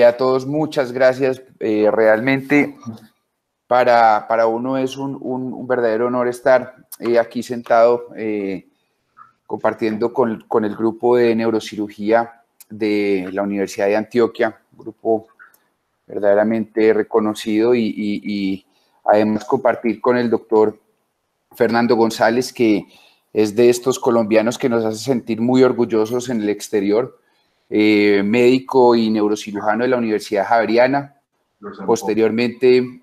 A todos, muchas gracias. Realmente para uno es un verdadero honor estar aquí sentado compartiendo con el grupo de neurocirugía de la Universidad de Antioquia, un grupo verdaderamente reconocido y además compartir con el doctor Fernando González, que es de estos colombianos que nos hace sentir muy orgullosos en el exterior, médico y neurocirujano de la Universidad Javeriana. Posteriormente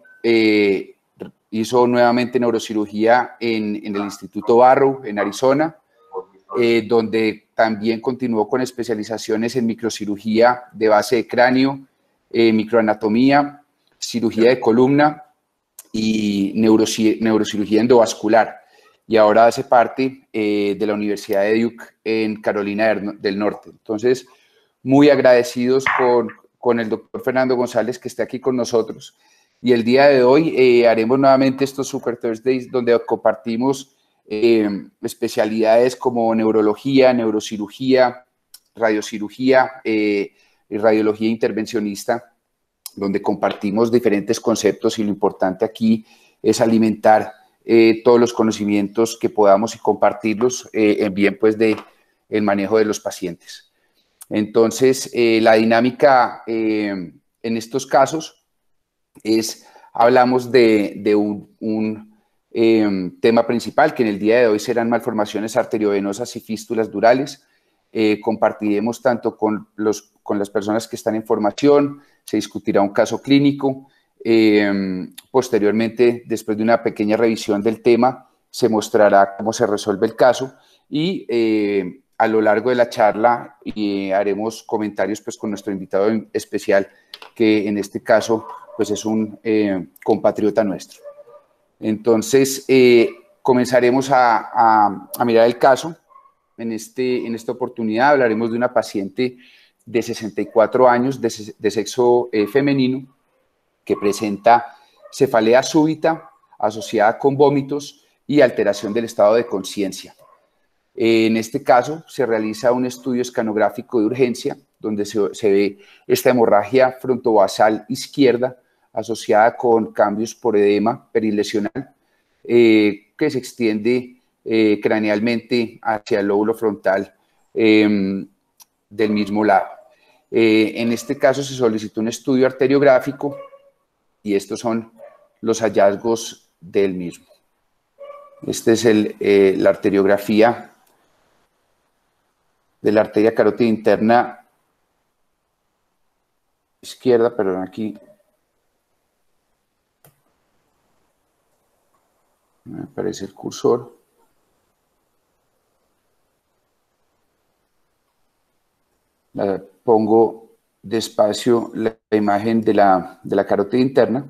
hizo nuevamente neurocirugía en el Instituto Barrow, en Arizona, donde también continuó con especializaciones en microcirugía de base de cráneo, microanatomía, cirugía de columna y neurocirugía endovascular. Y ahora hace parte de la Universidad de Duke en Carolina del Norte. Entonces, muy agradecidos con el doctor Fernando González, que está aquí con nosotros. Y el día de hoy haremos nuevamente estos Super Thursdays, donde compartimos especialidades como neurología, neurocirugía, radiocirugía y radiología intervencionista, donde compartimos diferentes conceptos, y lo importante aquí es alimentar todos los conocimientos que podamos y compartirlos en bien pues del manejo de los pacientes. Entonces, la dinámica en estos casos es, hablamos de un tema principal, que en el día de hoy serán malformaciones arteriovenosas y fístulas durales. Compartiremos tanto con las personas que están en formación, se discutirá un caso clínico. Posteriormente, después de una pequeña revisión del tema, se mostrará cómo se resuelve el caso y a lo largo de la charla haremos comentarios pues, con nuestro invitado especial, que en este caso pues, es un compatriota nuestro. Entonces, comenzaremos a mirar el caso. En esta oportunidad hablaremos de una paciente de 64 años de sexo femenino que presenta cefalea súbita asociada con vómitos y alteración del estado de conciencia. En este caso se realiza un estudio escanográfico de urgencia donde se ve esta hemorragia frontovasal izquierda asociada con cambios por edema perilesional que se extiende cranealmente hacia el lóbulo frontal del mismo lado. En este caso se solicitó un estudio arteriográfico y estos son los hallazgos del mismo. Esta es la arteriografía de la arteria carótida interna izquierda, perdón, aquí me aparece el cursor. Pongo despacio la imagen de la carótida interna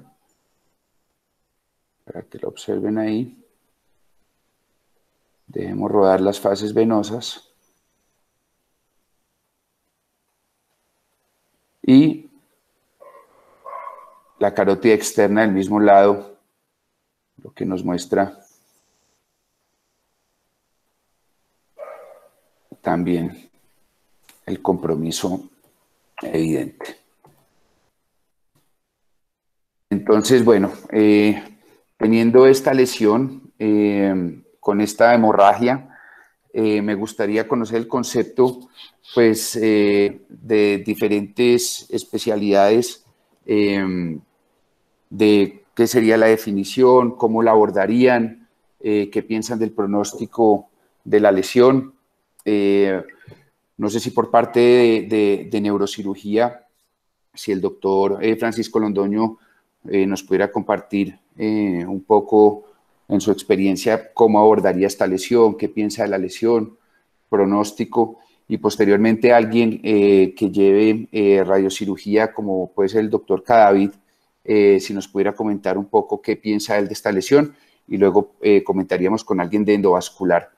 para que lo observen ahí. Dejemos rodar las fases venosas. Y la carótida externa del mismo lado, lo que nos muestra también el compromiso evidente. Entonces, bueno, teniendo esta lesión, con esta hemorragia, me gustaría conocer el concepto pues, de diferentes especialidades, de qué sería la definición, cómo la abordarían, qué piensan del pronóstico de la lesión. No sé si por parte de neurocirugía, si el doctor Francisco Londoño nos pudiera compartir un poco en su experiencia cómo abordaría esta lesión, qué piensa de la lesión, pronóstico, y posteriormente alguien que lleve radiocirugía, como puede ser el doctor Cadavid, si nos pudiera comentar un poco qué piensa él de esta lesión, y luego comentaríamos con alguien de endovascular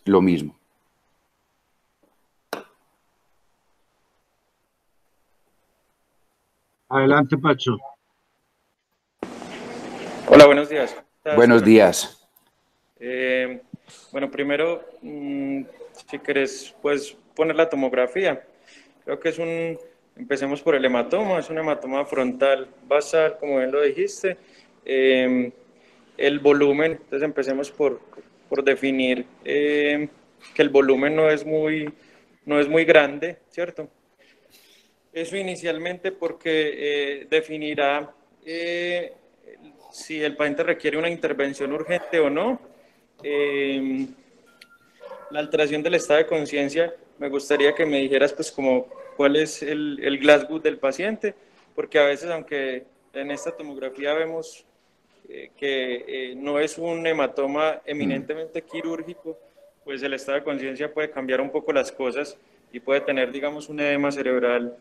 lo mismo. Adelante, Pacho. Hola, buenos días. Buenos días. Bueno, primero, si querés, pues poner la tomografía. Creo que es un empecemos por el hematoma. Es un hematoma frontal basal, como bien lo dijiste. El volumen, entonces empecemos por definir que el volumen no es muy grande, ¿cierto? Eso inicialmente porque definirá si el paciente requiere una intervención urgente o no. La alteración del estado de conciencia, me gustaría que me dijeras pues como cuál es el Glasgow del paciente, porque a veces aunque en esta tomografía vemos que no es un hematoma eminentemente quirúrgico, pues el estado de conciencia puede cambiar un poco las cosas y puede tener, digamos, un edema cerebral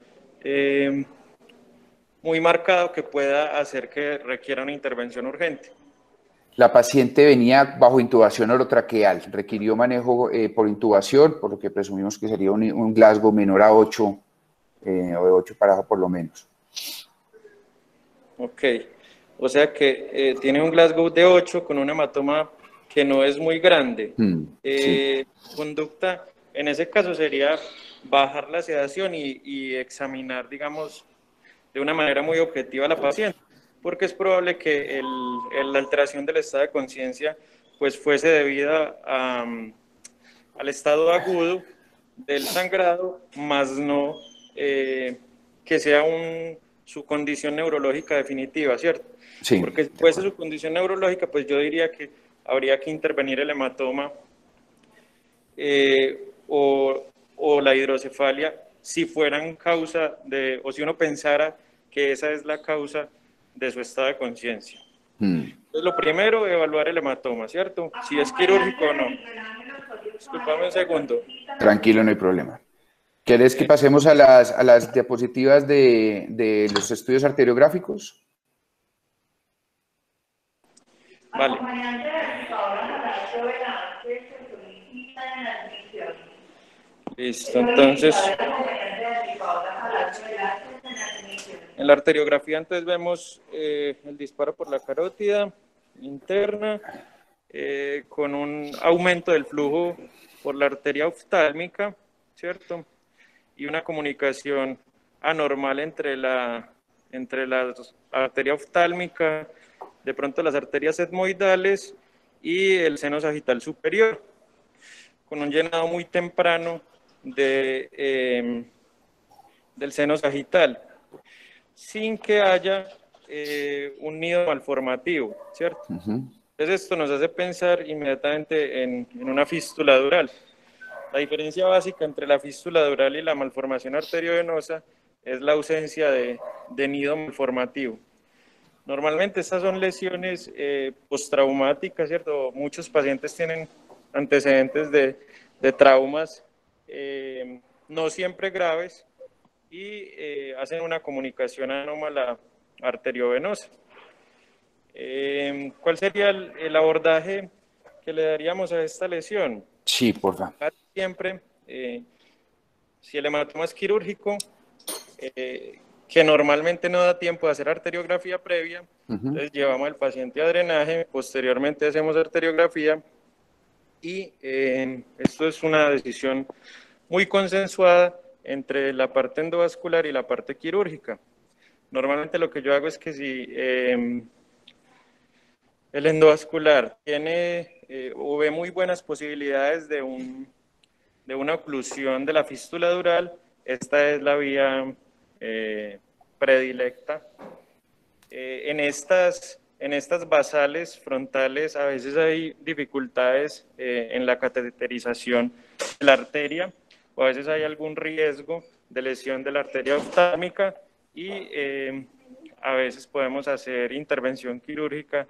muy marcado que pueda hacer que requiera una intervención urgente. La paciente venía bajo intubación orotraqueal, requirió manejo por intubación, por lo que presumimos que sería un Glasgow menor a 8 o de 8 para abajo por lo menos. Ok, o sea que tiene un Glasgow de 8 con un hematoma que no es muy grande. Sí. Conducta, en ese caso sería bajar la sedación y examinar, digamos, de una manera muy objetiva a la paciente, porque es probable que la alteración del estado de conciencia pues fuese debida al estado agudo del sangrado, más no que sea su condición neurológica definitiva, ¿cierto? Sí, Porque si de fuese acuerdo. su condición neurológica, pues yo diría que habría que intervenir el hematoma o la hidrocefalia si fueran causa de, o si uno pensara que esa es la causa de su estado de conciencia. Entonces, lo primero, evaluar el hematoma, ¿cierto? Si es quirúrgico o no. Disculpame un segundo. Tranquilo, no hay problema. ¿Quieres que pasemos a las diapositivas de los estudios arteriográficos? Vale. Listo, entonces, en la arteriografía entonces vemos el disparo por la carótida interna con un aumento del flujo por la arteria oftálmica, ¿cierto? Y una comunicación anormal entre la arteria oftálmica, de pronto las arterias etmoidales y el seno sagital superior, con un llenado muy temprano del seno sagital, sin que haya un nido malformativo, ¿cierto? Entonces esto nos hace pensar inmediatamente en una fístula dural. La diferencia básica entre la fístula dural y la malformación arteriovenosa es la ausencia de nido malformativo. Normalmente estas son lesiones postraumáticas, ¿cierto? Muchos pacientes tienen antecedentes de traumas, no siempre graves, y hacen una comunicación anómala arteriovenosa. ¿Cuál sería el abordaje que le daríamos a esta lesión? Sí, por favor. Siempre, si el hematoma es quirúrgico, que normalmente no da tiempo de hacer arteriografía previa, entonces llevamos al paciente a drenaje, posteriormente hacemos arteriografía y esto es una decisión muy consensuada entre la parte endovascular y la parte quirúrgica. Normalmente lo que yo hago es que si el endovascular tiene o ve muy buenas posibilidades de una oclusión de la fístula dural, esta es la vía predilecta. En estas basales frontales a veces hay dificultades en la cateterización de la arteria, o a veces hay algún riesgo de lesión de la arteria oftálmica y a veces podemos hacer intervención quirúrgica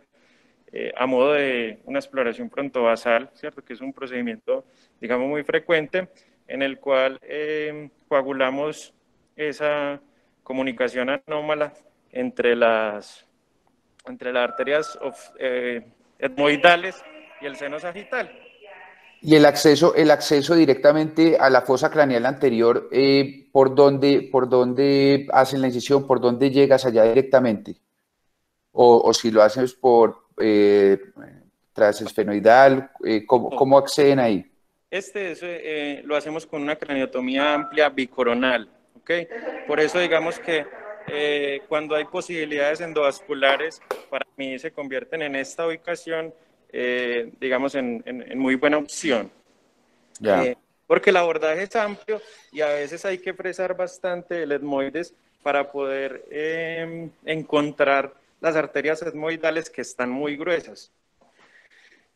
a modo de una exploración frontovasal, ¿cierto? Que es un procedimiento, digamos, muy frecuente en el cual coagulamos esa comunicación anómala entre las arterias etmoidales y el seno sagital. Y el acceso directamente a la fosa craneal anterior, ¿por dónde hacen la incisión? ¿Por dónde llegas allá directamente? O si lo haces por transesfenoidal, ¿cómo acceden ahí? Lo hacemos con una craniotomía amplia bicoronal, ¿ok? Por eso digamos que cuando hay posibilidades endovasculares, para mí se convierten en esta ubicación, digamos, en muy buena opción. Ya. Porque el abordaje es amplio y a veces hay que fresar bastante el etmoides para poder encontrar las arterias etmoidales que están muy gruesas.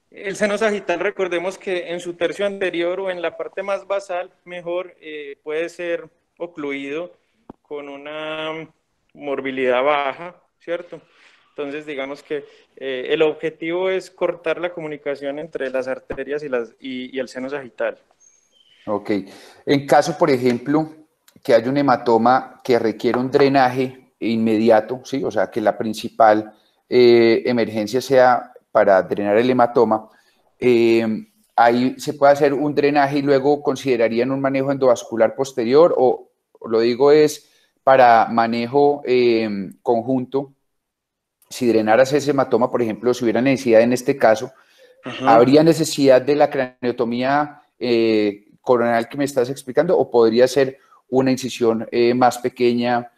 El seno sagital, recordemos que en su tercio anterior o en la parte más basal, mejor, puede ser ocluido con una morbilidad baja, ¿cierto? Entonces, digamos que el objetivo es cortar la comunicación entre las arterias y el seno sagital. Ok. En caso, por ejemplo, que haya un hematoma que requiere un drenaje inmediato, ¿sí? O sea, que la principal emergencia sea para drenar el hematoma, ahí se puede hacer un drenaje y luego considerarían un manejo endovascular posterior, o lo digo es para manejo conjunto. Si drenaras ese hematoma, por ejemplo, si hubiera necesidad en este caso, ¿habría necesidad de la craneotomía coronal que me estás explicando, o podría ser una incisión más pequeña,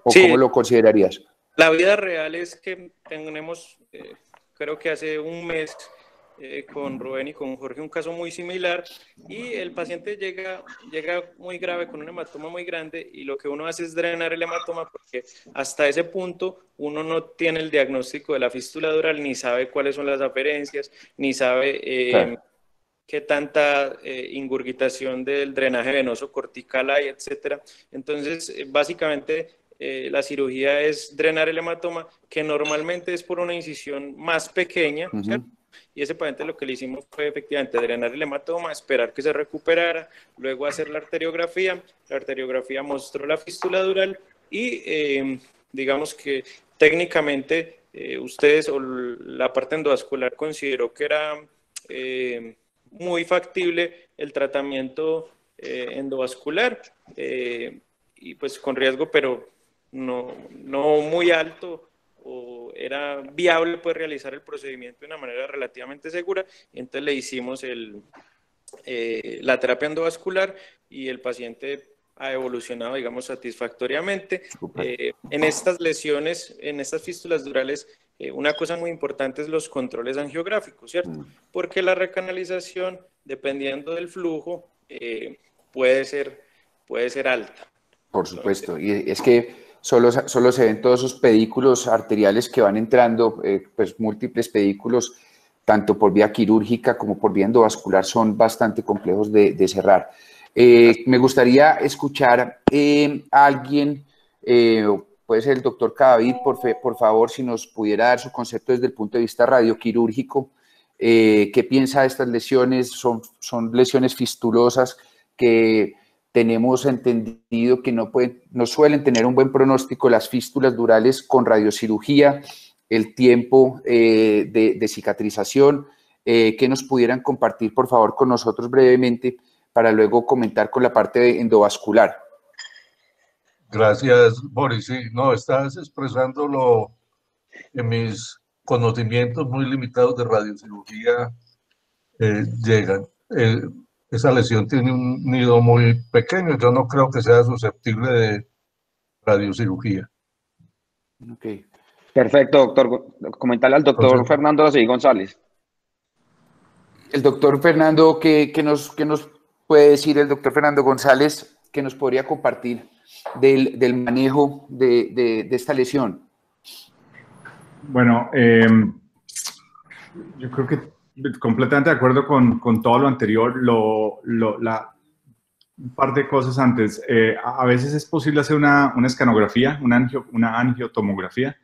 o Sí, cómo lo considerarías? la vida real es que tenemos, creo que hace un mes, con Rubén y con Jorge, un caso muy similar, y el paciente llega muy grave con un hematoma muy grande, y lo que uno hace es drenar el hematoma, porque hasta ese punto uno no tiene el diagnóstico de la fístula dural, ni sabe cuáles son las aferencias, ni sabe Claro. qué tanta ingurgitación del drenaje venoso cortical hay, etcétera. Entonces, básicamente, la cirugía es drenar el hematoma, que normalmente es por una incisión más pequeña, ¿cierto? Y ese paciente lo que le hicimos fue efectivamente drenar el hematoma, esperar que se recuperara, luego hacer la arteriografía mostró la fístula dural y digamos que técnicamente ustedes o la parte endovascular consideró que era muy factible el tratamiento endovascular y pues con riesgo, pero no muy alto, o era viable pues realizar el procedimiento de una manera relativamente segura. Entonces le hicimos la terapia endovascular y el paciente ha evolucionado, digamos, satisfactoriamente. En estas lesiones, en estas fístulas durales, una cosa muy importante es los controles angiográficos, ¿cierto? Porque la recanalización, dependiendo del flujo, puede ser alta. Por supuesto, y es que solo se ven todos esos pedículos arteriales que van entrando, pues múltiples pedículos, tanto por vía quirúrgica como por vía endovascular, son bastante complejos de cerrar. Me gustaría escuchar a alguien, puede ser el doctor Cadavid, por favor, si nos pudiera dar su concepto desde el punto de vista radioquirúrgico. ¿Qué piensa de estas lesiones? Son lesiones fistulosas que tenemos entendido que no suelen tener un buen pronóstico las fístulas durales con radiocirugía, el tiempo de cicatrización. Que nos pudieran compartir, por favor, con nosotros brevemente para luego comentar con la parte endovascular. Gracias, Boris. Sí, no, estás expresando en mis conocimientos muy limitados de radiocirugía llegan. Esa lesión tiene un nido muy pequeño, yo no creo que sea susceptible de radiocirugía. Okay. Perfecto, doctor. Comentarle al doctor Entonces, Fernando Rossi González. El doctor Fernando, ¿qué nos puede decir el doctor Fernando González, que nos podría compartir del manejo de esta lesión? Bueno, yo creo que completamente de acuerdo con todo lo anterior. Un par de cosas antes. A veces es posible hacer una escanografía, una angiotomografía,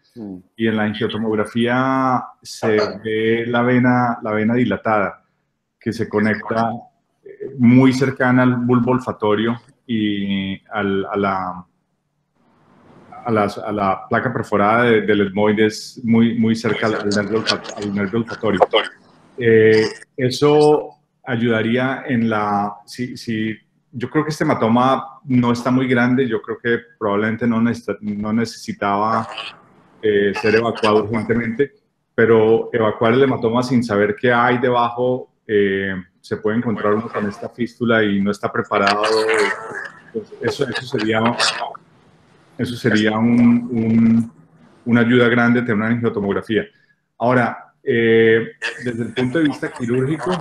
y en la angiotomografía se ve la vena dilatada, que se conecta muy cercana al bulbo olfatorio y a la placa perforada del etmoides, muy cerca al nervio olfatorio. Eso ayudaría yo creo que este hematoma no está muy grande, yo creo que probablemente no necesitaba ser evacuado urgentemente, pero evacuar el hematoma sin saber qué hay debajo, se puede encontrar uno con esta fístula y no está preparado Eso sería una ayuda grande tener una angiotomografía. Ahora, desde el punto de vista quirúrgico,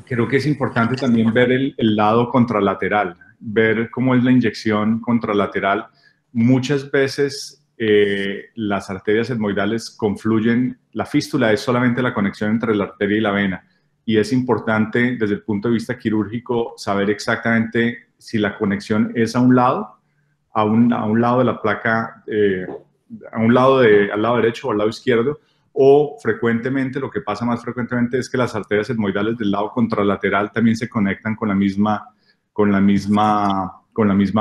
creo que es importante también ver el lado contralateral, ver cómo es la inyección contralateral. Muchas veces las arterias etmoidales confluyen, la fístula es solamente la conexión entre la arteria y la vena, y es importante desde el punto de vista quirúrgico saber exactamente si la conexión es a un lado de la placa, al lado derecho o al lado izquierdo, o frecuentemente, lo que pasa más frecuentemente es que las arterias etmoidales del lado contralateral también se conectan con la misma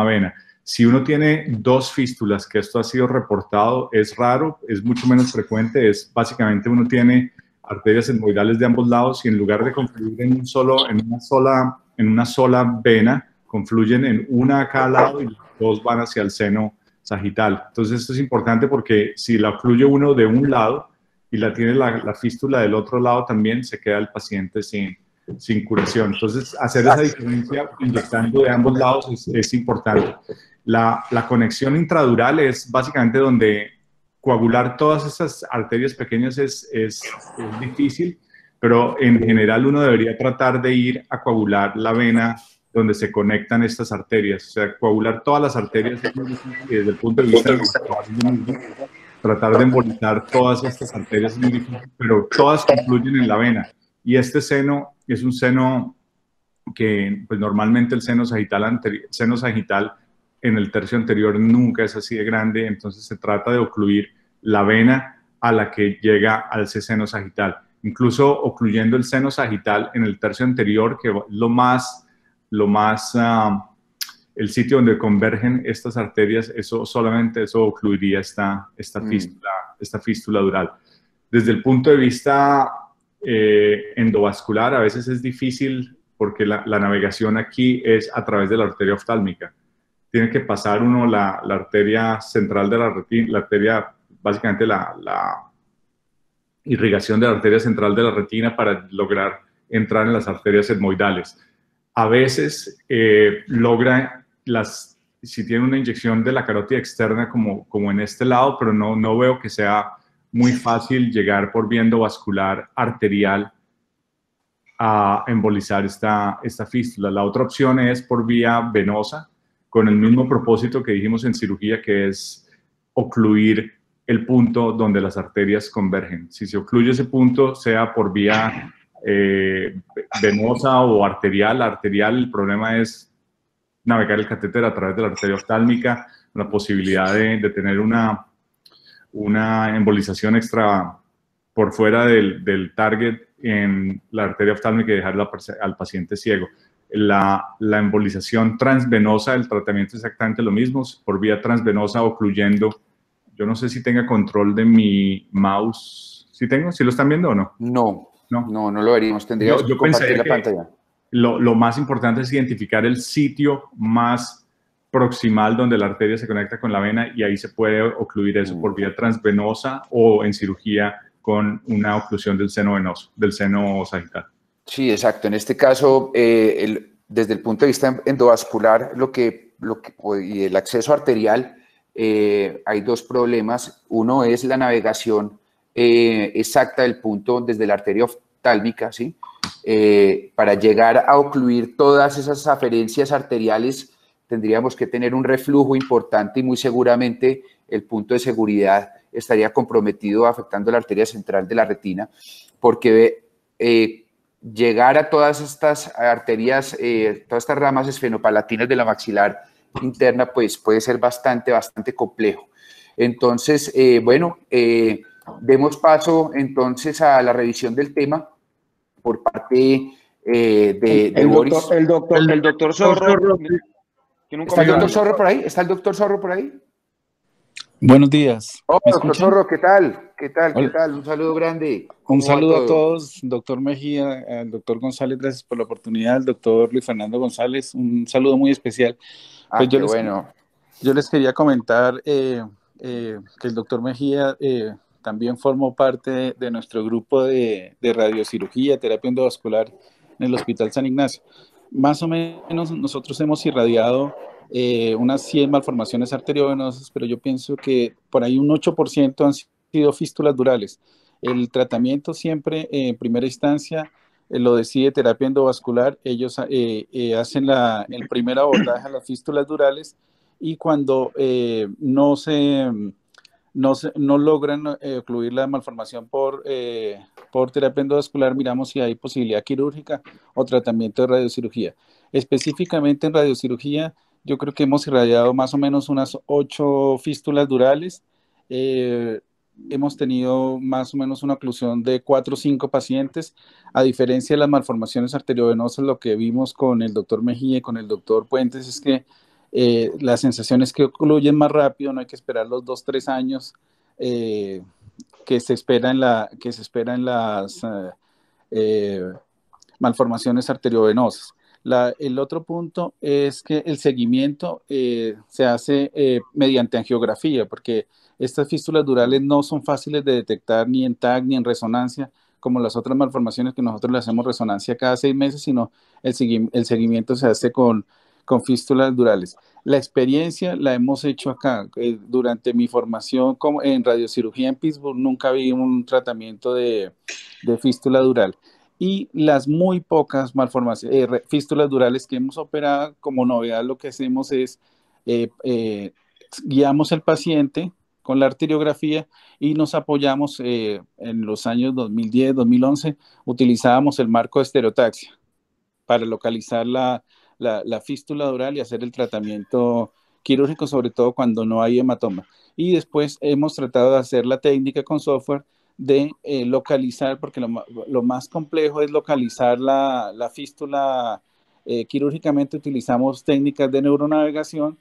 vena. Si uno tiene dos fístulas, que esto ha sido reportado, es raro, es mucho menos frecuente, es básicamente uno tiene arterias etmoidales de ambos lados y en lugar de confluir en una sola vena, confluyen en una a cada lado y los dos van hacia el seno sagital. Entonces esto es importante porque si la ocluye uno de un lado y la tiene la fístula del otro lado también, se queda el paciente sin curación. Entonces hacer esa diferencia inyectando de ambos lados es importante. La conexión intradural es básicamente donde coagular todas esas arterias pequeñas es difícil, pero en general uno debería tratar de ir a coagular la vena donde se conectan estas arterias. O sea, coagular todas las arterias es muy difícil y desde el punto de vista tratar de embolizar todas estas arterias es muy difícil, pero todas confluyen en la vena. Y este seno es un seno que, pues normalmente el seno sagital en el tercio anterior nunca es así de grande, entonces se trata de ocluir la vena a la que llega al seno sagital. Incluso ocluyendo el seno sagital en el tercio anterior, que es el sitio donde convergen estas arterias, solamente eso ocluiría esta fístula dural. Desde el punto de vista endovascular, a veces es difícil porque la navegación aquí es a través de la arteria oftálmica. Tiene que pasar uno la arteria central de la retina, básicamente la irrigación de la arteria central de la retina para lograr entrar en las arterias etmoidales. A veces si tiene una inyección de la carótida externa como en este lado, pero no veo que sea muy fácil llegar por vía endovascular arterial a embolizar esta fístula. La otra opción es por vía venosa, con el mismo propósito que dijimos en cirugía, que es ocluir el punto donde las arterias convergen. Si se ocluye ese punto, sea por vía venosa o arterial, el problema es navegar el catéter a través de la arteria oftálmica, la posibilidad de tener una embolización extra por fuera del target en la arteria oftálmica y dejarla al paciente ciego. La embolización transvenosa, el tratamiento es exactamente lo mismo, por vía transvenosa ocluyendo. Yo no sé si tenga control de mi mouse. ¿Sí tengo? ¿Sí lo están viendo o no? No lo veríamos. Tendríamos que compartir la pantalla. Lo más importante es identificar el sitio más proximal donde la arteria se conecta con la vena y ahí se puede ocluir eso por vía transvenosa o en cirugía con una oclusión del seno venoso, del seno sagital. Sí, exacto. En este caso, desde el punto de vista endovascular, y el acceso arterial, hay dos problemas. Uno es la navegación exacta del punto desde la arteria oftálmica, ¿sí? Para llegar a ocluir todas esas aferencias arteriales, tendríamos que tener un reflujo importante y muy seguramente el punto de seguridad estaría comprometido afectando la arteria central de la retina, porque llegar a todas estas arterias, todas estas ramas esfenopalatinas de la maxilar interna, pues puede ser bastante complejo. Entonces, demos paso entonces a la revisión del tema por parte de Boris. El doctor Zorro. ¿Está el doctor Zorro por ahí? ¿Está el doctor Zorro por ahí? Buenos días. Doctor Zorro, ¿qué tal? ¿Qué tal? Un saludo grande. Un saludo a todos, doctor Mejía, al doctor González, gracias por la oportunidad, al doctor Luis Fernando González, un saludo muy especial. Pues yo les quería comentar que el doctor Mejía también formó parte de nuestro grupo de radiocirugía, terapia endovascular en el Hospital San Ignacio. Más o menos nosotros hemos irradiado unas 100 malformaciones arteriovenosas, pero yo pienso que por ahí un 8% han sido fístulas durales. El tratamiento siempre, en primera instancia, lo decide terapia endovascular. Ellos hacen el primer abordaje a las fístulas durales y cuando no logran ocluir la malformación por terapia endovascular, miramos si hay posibilidad quirúrgica o tratamiento de radiocirugía. Específicamente en radiocirugía, yo creo que hemos irradiado más o menos unas 8 fístulas durales. Hemos tenido más o menos una oclusión de 4 o 5 pacientes. A diferencia de las malformaciones arteriovenosas, lo que vimos con el doctor Mejía y con el doctor Puentes es que la sensación es que ocluyen más rápido, no hay que esperar los 2 o 3 años que se espera en las malformaciones arteriovenosas. El otro punto es que el seguimiento se hace mediante angiografía, porque estas fístulas durales no son fáciles de detectar ni en TAC ni en resonancia, como las otras malformaciones que nosotros le hacemos resonancia cada 6 meses, sino el seguimiento se hace con fístulas durales. La experiencia la hemos hecho acá. Durante mi formación en radiocirugía en Pittsburgh nunca vi un tratamiento de fístula dural. Y las muy pocas malformaciones, fístulas durales que hemos operado, como novedad lo que hacemos es guiamos al paciente con la arteriografía y nos apoyamos en los años 2010, 2011, utilizábamos el marco de estereotaxia para localizar la fístula dural y hacer el tratamiento quirúrgico, sobre todo cuando no hay hematoma. Y después hemos tratado de hacer la técnica con software de localizar, porque lo más complejo es localizar la fístula. Quirúrgicamente utilizamos técnicas de neuronavegación.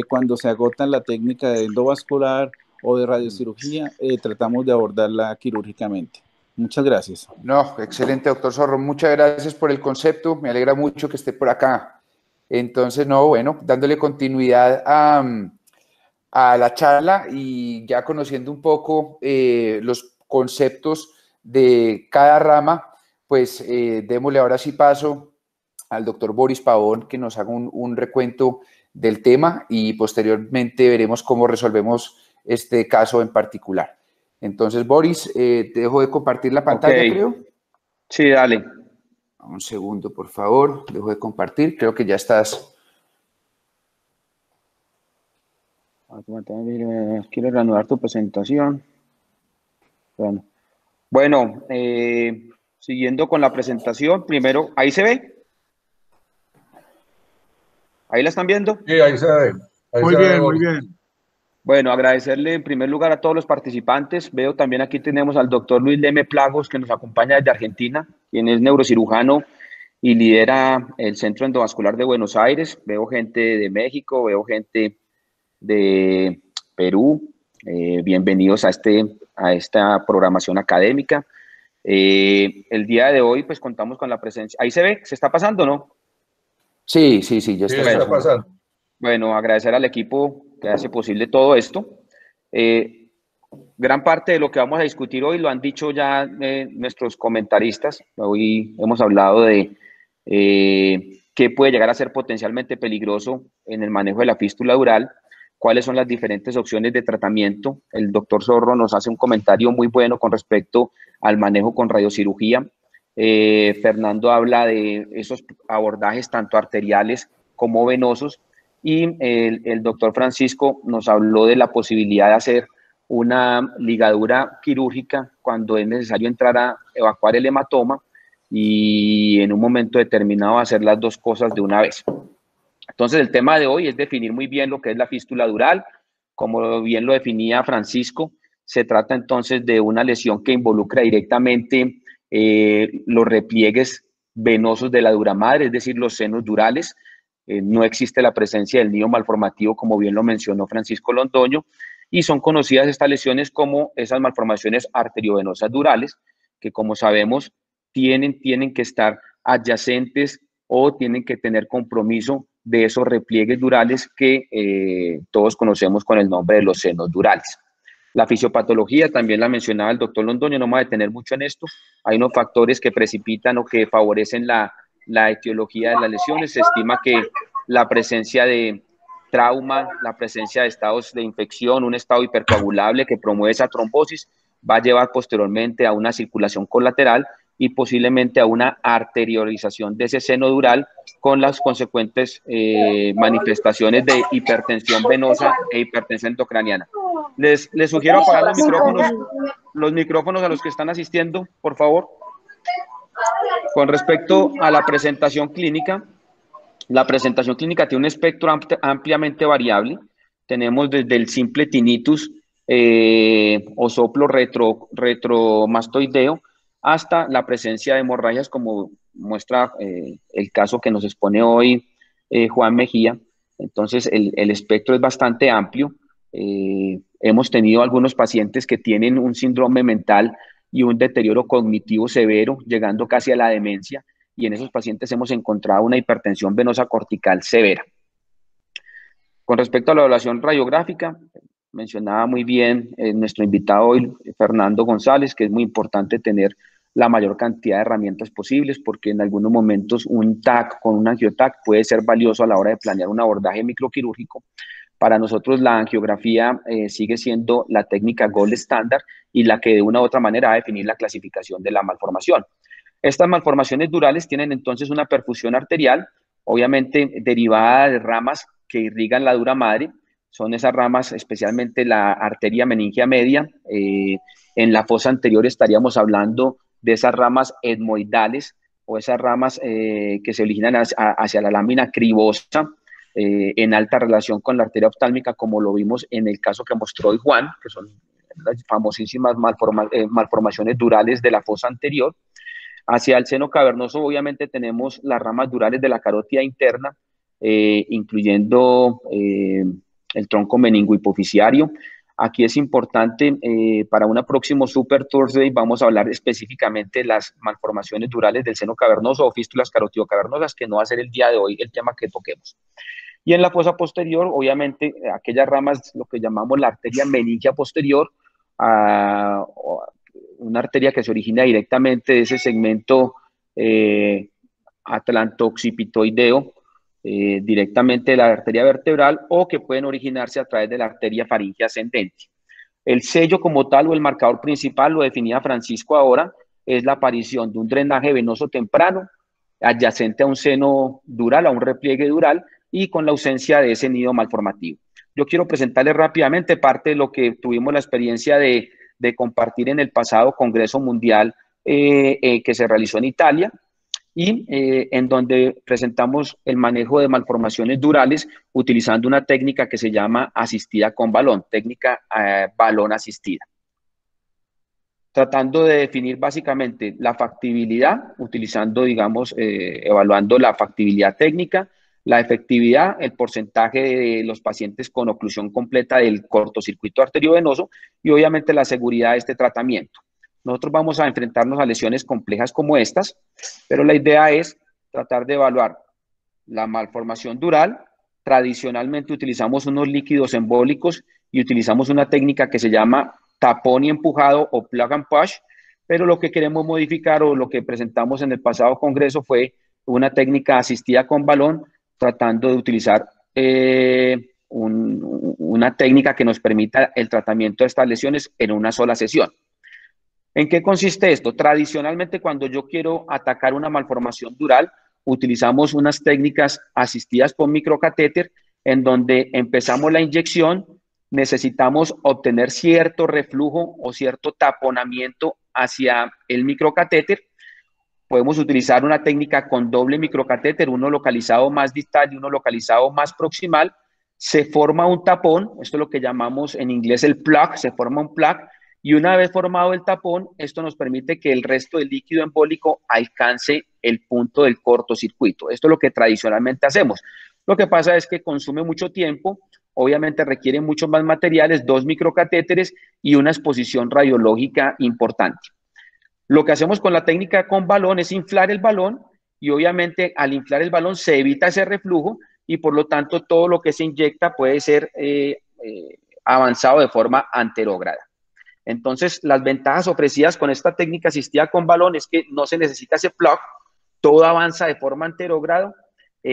Cuando se agotan la técnica de endovascular o de radiocirugía, tratamos de abordarla quirúrgicamente. Muchas gracias. No, excelente, doctor Zorro. Muchas gracias por el concepto. Me alegra mucho que esté por acá. Entonces, no, bueno, dándole continuidad a la charla y ya conociendo un poco los conceptos de cada rama, pues démosle ahora sí paso al doctor Boris Pavón, que nos haga un recuento del tema y posteriormente veremos cómo resolvemos este caso en particular. Entonces, Boris, te dejo de compartir la pantalla, creo. Sí, dale. Un segundo, por favor. Dejo de compartir. Creo que ya estás. Quiero reanudar tu presentación. Bueno, siguiendo con la presentación, primero, ¿ahí se ve? ¿Ahí la están viendo? Sí, ahí se ve. Muy bien, muy bien. Bueno, agradecerle en primer lugar a todos los participantes. Veo también aquí tenemos al doctor Luis Leme Plagos, que nos acompaña desde Argentina, quien es neurocirujano y lidera el Centro Endovascular de Buenos Aires. Veo gente de México, veo gente de Perú. Bienvenidos a esta programación académica. El día de hoy, pues contamos con la presencia. ¿Ahí se ve? ¿Se está pasando, no? Sí, ya está pasando. Bueno, agradecer al equipo que hace posible todo esto. Gran parte de lo que vamos a discutir hoy lo han dicho ya nuestros comentaristas. Hoy hemos hablado de qué puede llegar a ser potencialmente peligroso en el manejo de la fístula dural, cuáles son las diferentes opciones de tratamiento. El doctor Zorro nos hace un comentario muy bueno con respecto al manejo con radiocirugía. Fernando habla de esos abordajes tanto arteriales como venosos. Y el doctor Francisco nos habló de la posibilidad de hacer una ligadura quirúrgica cuando es necesario entrar a evacuar el hematoma y en un momento determinado hacer las dos cosas de una vez. Entonces, el tema de hoy es definir muy bien lo que es la fístula dural. Como bien lo definía Francisco, se trata entonces de una lesión que involucra directamente los repliegues venosos de la dura madre, es decir, los senos durales. No existe la presencia del nido malformativo, como bien lo mencionó Francisco Londoño, y son conocidas estas lesiones como esas malformaciones arteriovenosas durales, que como sabemos tienen que estar adyacentes o tienen que tener compromiso de esos repliegues durales que todos conocemos con el nombre de los senos durales. La fisiopatología también la mencionaba el doctor Londoño, no me voy a detener mucho en esto. Hay unos factores que precipitan o que favorecen la etiología de las lesiones. Se estima que la presencia de trauma, la presencia de estados de infección, un estado hipercoagulable que promueve esa trombosis, va a llevar posteriormente a una circulación colateral y posiblemente a una arteriolización de ese seno dural con las consecuentes manifestaciones de hipertensión venosa e hipertensión endocraniana. Les sugiero apagar los micrófonos a los que están asistiendo, por favor. Con respecto a la presentación clínica, tiene un espectro ampliamente variable. Tenemos desde el simple tinnitus o soplo retromastoideo hasta la presencia de hemorragias, como muestra el caso que nos expone hoy Juan Mejía. Entonces, el espectro es bastante amplio. Hemos tenido algunos pacientes que tienen un síndrome mental y un deterioro cognitivo severo, llegando casi a la demencia, y en esos pacientes hemos encontrado una hipertensión venosa cortical severa. Con respecto a la evaluación radiográfica, mencionaba muy bien nuestro invitado hoy, Fernando González, que es muy importante tener la mayor cantidad de herramientas posibles, porque en algunos momentos un TAC con un angioTAC puede ser valioso a la hora de planear un abordaje microquirúrgico. Para nosotros la angiografía sigue siendo la técnica gold estándar y la que de una u otra manera va a definir la clasificación de la malformación. Estas malformaciones durales tienen entonces una perfusión arterial, obviamente derivada de ramas que irrigan la dura madre. Son esas ramas, especialmente la arteria meningia media. En la fosa anterior estaríamos hablando de esas ramas etmoidales o esas ramas que se originan hacia la lámina cribosa, en alta relación con la arteria oftálmica, como lo vimos en el caso que mostró hoy Juan, que son las famosísimas malformaciones durales de la fosa anterior. Hacia el seno cavernoso, obviamente, tenemos las ramas durales de la carótida interna, incluyendo el tronco meningohipofisiario. Aquí es importante, para un próximo Super Thursday, vamos a hablar específicamente de las malformaciones durales del seno cavernoso o fístulas carotidocavernosas, que no va a ser el día de hoy el tema que toquemos. Y en la fosa posterior, obviamente, aquellas ramas, lo que llamamos la arteria meningia posterior, una arteria que se origina directamente de ese segmento atlanto-occipitoideo, directamente de la arteria vertebral, o que pueden originarse a través de la arteria faríngea ascendente. El sello como tal o el marcador principal, lo definía Francisco ahora, es la aparición de un drenaje venoso temprano adyacente a un seno dural, a un repliegue dural, y con la ausencia de ese nido malformativo. Yo quiero presentarles rápidamente parte de lo que tuvimos la experiencia de compartir en el pasado Congreso Mundial que se realizó en Italia, y en donde presentamos el manejo de malformaciones durales utilizando una técnica que se llama asistida con balón, técnica balón asistida. Tratando de definir básicamente la factibilidad, utilizando, digamos, evaluando la factibilidad técnica, la efectividad, el porcentaje de los pacientes con oclusión completa del cortocircuito arteriovenoso y obviamente la seguridad de este tratamiento. Nosotros vamos a enfrentarnos a lesiones complejas como estas, pero la idea es tratar de evaluar la malformación dural. Tradicionalmente utilizamos unos líquidos embólicos y utilizamos una técnica que se llama tapón y empujado o plug and push, pero lo que queremos modificar o lo que presentamos en el pasado congreso fue una técnica asistida con balón, tratando de utilizar una técnica que nos permita el tratamiento de estas lesiones en una sola sesión. ¿En qué consiste esto? Tradicionalmente, cuando yo quiero atacar una malformación dural, utilizamos unas técnicas asistidas con microcatéter, en donde empezamos la inyección, necesitamos obtener cierto reflujo o cierto taponamiento hacia el microcatéter. Podemos utilizar una técnica con doble microcatéter, uno localizado más distal y uno localizado más proximal. Se forma un tapón, esto es lo que llamamos en inglés el plug, se forma un plug, y una vez formado el tapón, esto nos permite que el resto del líquido embólico alcance el punto del cortocircuito. Esto es lo que tradicionalmente hacemos. Lo que pasa es que consume mucho tiempo, obviamente requiere muchos más materiales, 2 microcatéteres y una exposición radiológica importante. Lo que hacemos con la técnica con balón es inflar el balón, y obviamente al inflar el balón se evita ese reflujo y por lo tanto todo lo que se inyecta puede ser avanzado de forma anterógrada. Entonces, las ventajas ofrecidas con esta técnica asistida con balón es que no se necesita ese plug, todo avanza de forma anterógrada,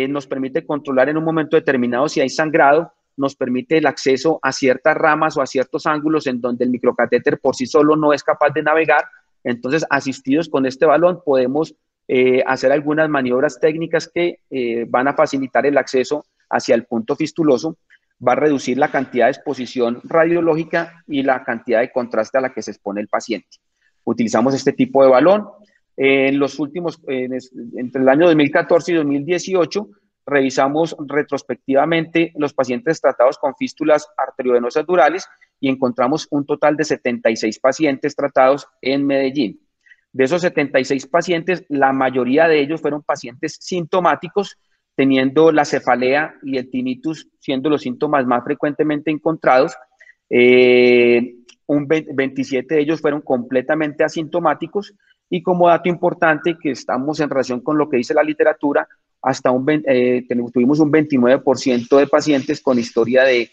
nos permite controlar en un momento determinado si hay sangrado, nos permite el acceso a ciertas ramas o a ciertos ángulos en donde el microcatéter por sí solo no es capaz de navegar. Entonces, asistidos con este balón, podemos hacer algunas maniobras técnicas que van a facilitar el acceso hacia el punto fistuloso, va a reducir la cantidad de exposición radiológica y la cantidad de contraste a la que se expone el paciente. Utilizamos este tipo de balón. En los últimos, entre el año 2014 y 2018, revisamos retrospectivamente los pacientes tratados con fístulas arteriovenosas durales y encontramos un total de 76 pacientes tratados en Medellín. De esos 76 pacientes, la mayoría de ellos fueron pacientes sintomáticos, teniendo la cefalea y el tinnitus siendo los síntomas más frecuentemente encontrados. 27 de ellos fueron completamente asintomáticos y como dato importante que estamos en relación con lo que dice la literatura, tuvimos un 29% de pacientes con historia de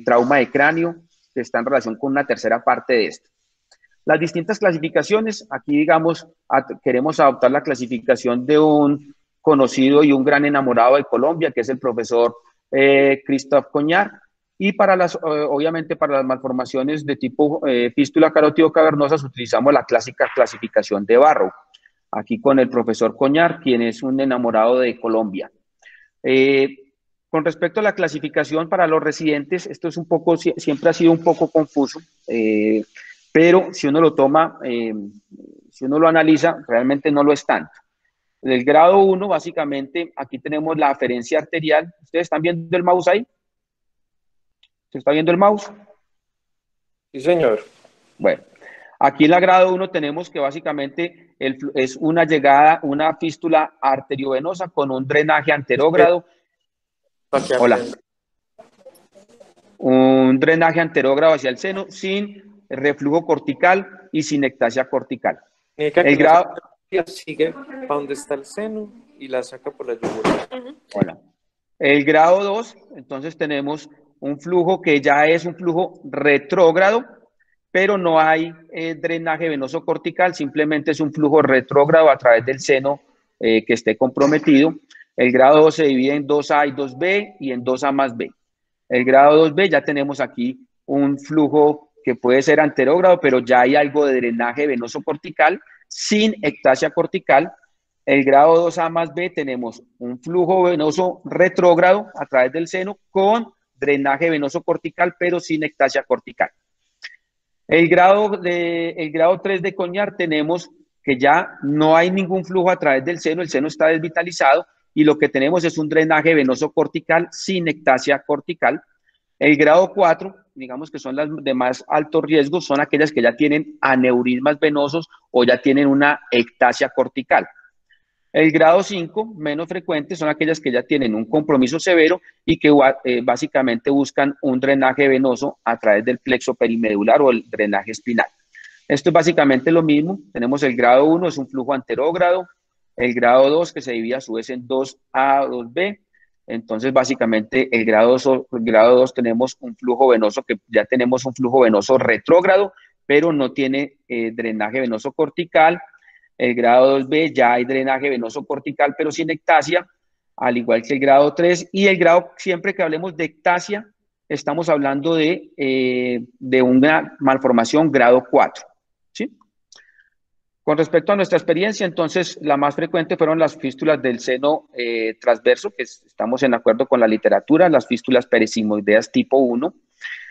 trauma de cráneo que está en relación con una tercera parte de esto. Las distintas clasificaciones, aquí digamos, queremos adoptar la clasificación de un conocido y un gran enamorado de Colombia, que es el profesor Christophe Cognard, y para obviamente para las malformaciones de tipo fístula carótido-cavernosas utilizamos la clásica clasificación de Barrow, aquí con el profesor Cognard, quien es un enamorado de Colombia. Con respecto a la clasificación para los residentes, esto es siempre ha sido un poco confuso, pero si uno lo toma, si uno lo analiza, realmente no lo es tanto. Del grado 1, básicamente, aquí tenemos la aferencia arterial. ¿Ustedes están viendo el mouse ahí? ¿Se está viendo el mouse? Sí, señor. Bueno, aquí en la grado 1 tenemos que básicamente es una llegada, una fístula arteriovenosa con un drenaje anterógrado. Hola. Un drenaje anterógrado hacia el seno sin reflujo cortical y sin ectasia cortical. El grado sigue para donde está el seno y la saca por la yugular. Hola. El grado 2, entonces tenemos un flujo que ya es un flujo retrógrado, pero no hay drenaje venoso cortical, simplemente es un flujo retrógrado a través del seno que esté comprometido. El grado 2 se divide en 2A y 2B y en 2A más B. El grado 2B ya tenemos aquí un flujo que puede ser anterógrado, pero ya hay algo de drenaje venoso cortical sin ectasia cortical. El grado 2A más B tenemos un flujo venoso retrógrado a través del seno con drenaje venoso cortical, pero sin ectasia cortical. El grado 3 de Cognard tenemos que ya no hay ningún flujo a través del seno, el seno está desvitalizado y lo que tenemos es un drenaje venoso cortical sin ectasia cortical. El grado 4, digamos que son las de más alto riesgo, son aquellas que ya tienen aneurismas venosos o ya tienen una ectasia cortical. El grado 5, menos frecuentes, son aquellas que ya tienen un compromiso severo y que básicamente buscan un drenaje venoso a través del plexo perimedular o el drenaje espinal. Esto es básicamente lo mismo. Tenemos el grado 1, es un flujo anterógrado. El grado 2, que se divide a su vez en 2A, 2B. Entonces, básicamente, el grado 2 tenemos un flujo venoso que ya tenemos un flujo venoso retrógrado, pero no tiene drenaje venoso cortical. El grado 2B ya hay drenaje venoso cortical, pero sin ectasia, al igual que el grado 3. Y el grado, siempre que hablemos de ectasia, estamos hablando de una malformación grado 4. ¿Sí? Con respecto a nuestra experiencia, entonces, la más frecuente fueron las fístulas del seno transverso, que estamos en acuerdo con la literatura, las fístulas perisimoideas tipo 1.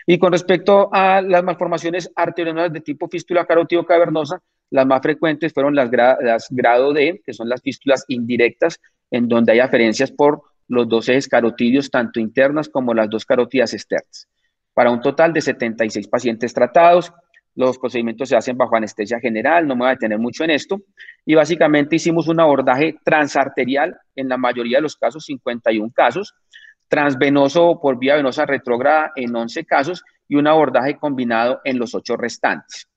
Y con respecto a las malformaciones arteriovenosas de tipo fístula carótido-cavernosa, las más frecuentes fueron las grado D, que son las fístulas indirectas, en donde hay aferencias por los dos ejes carotidios, tanto internas como las dos carótidas externas. Para un total de 76 pacientes tratados, los procedimientos se hacen bajo anestesia general, no me voy a detener mucho en esto, y básicamente hicimos un abordaje transarterial, en la mayoría de los casos, 51 casos, transvenoso por vía venosa retrógrada en 11 casos, y un abordaje combinado en los 8 restantes.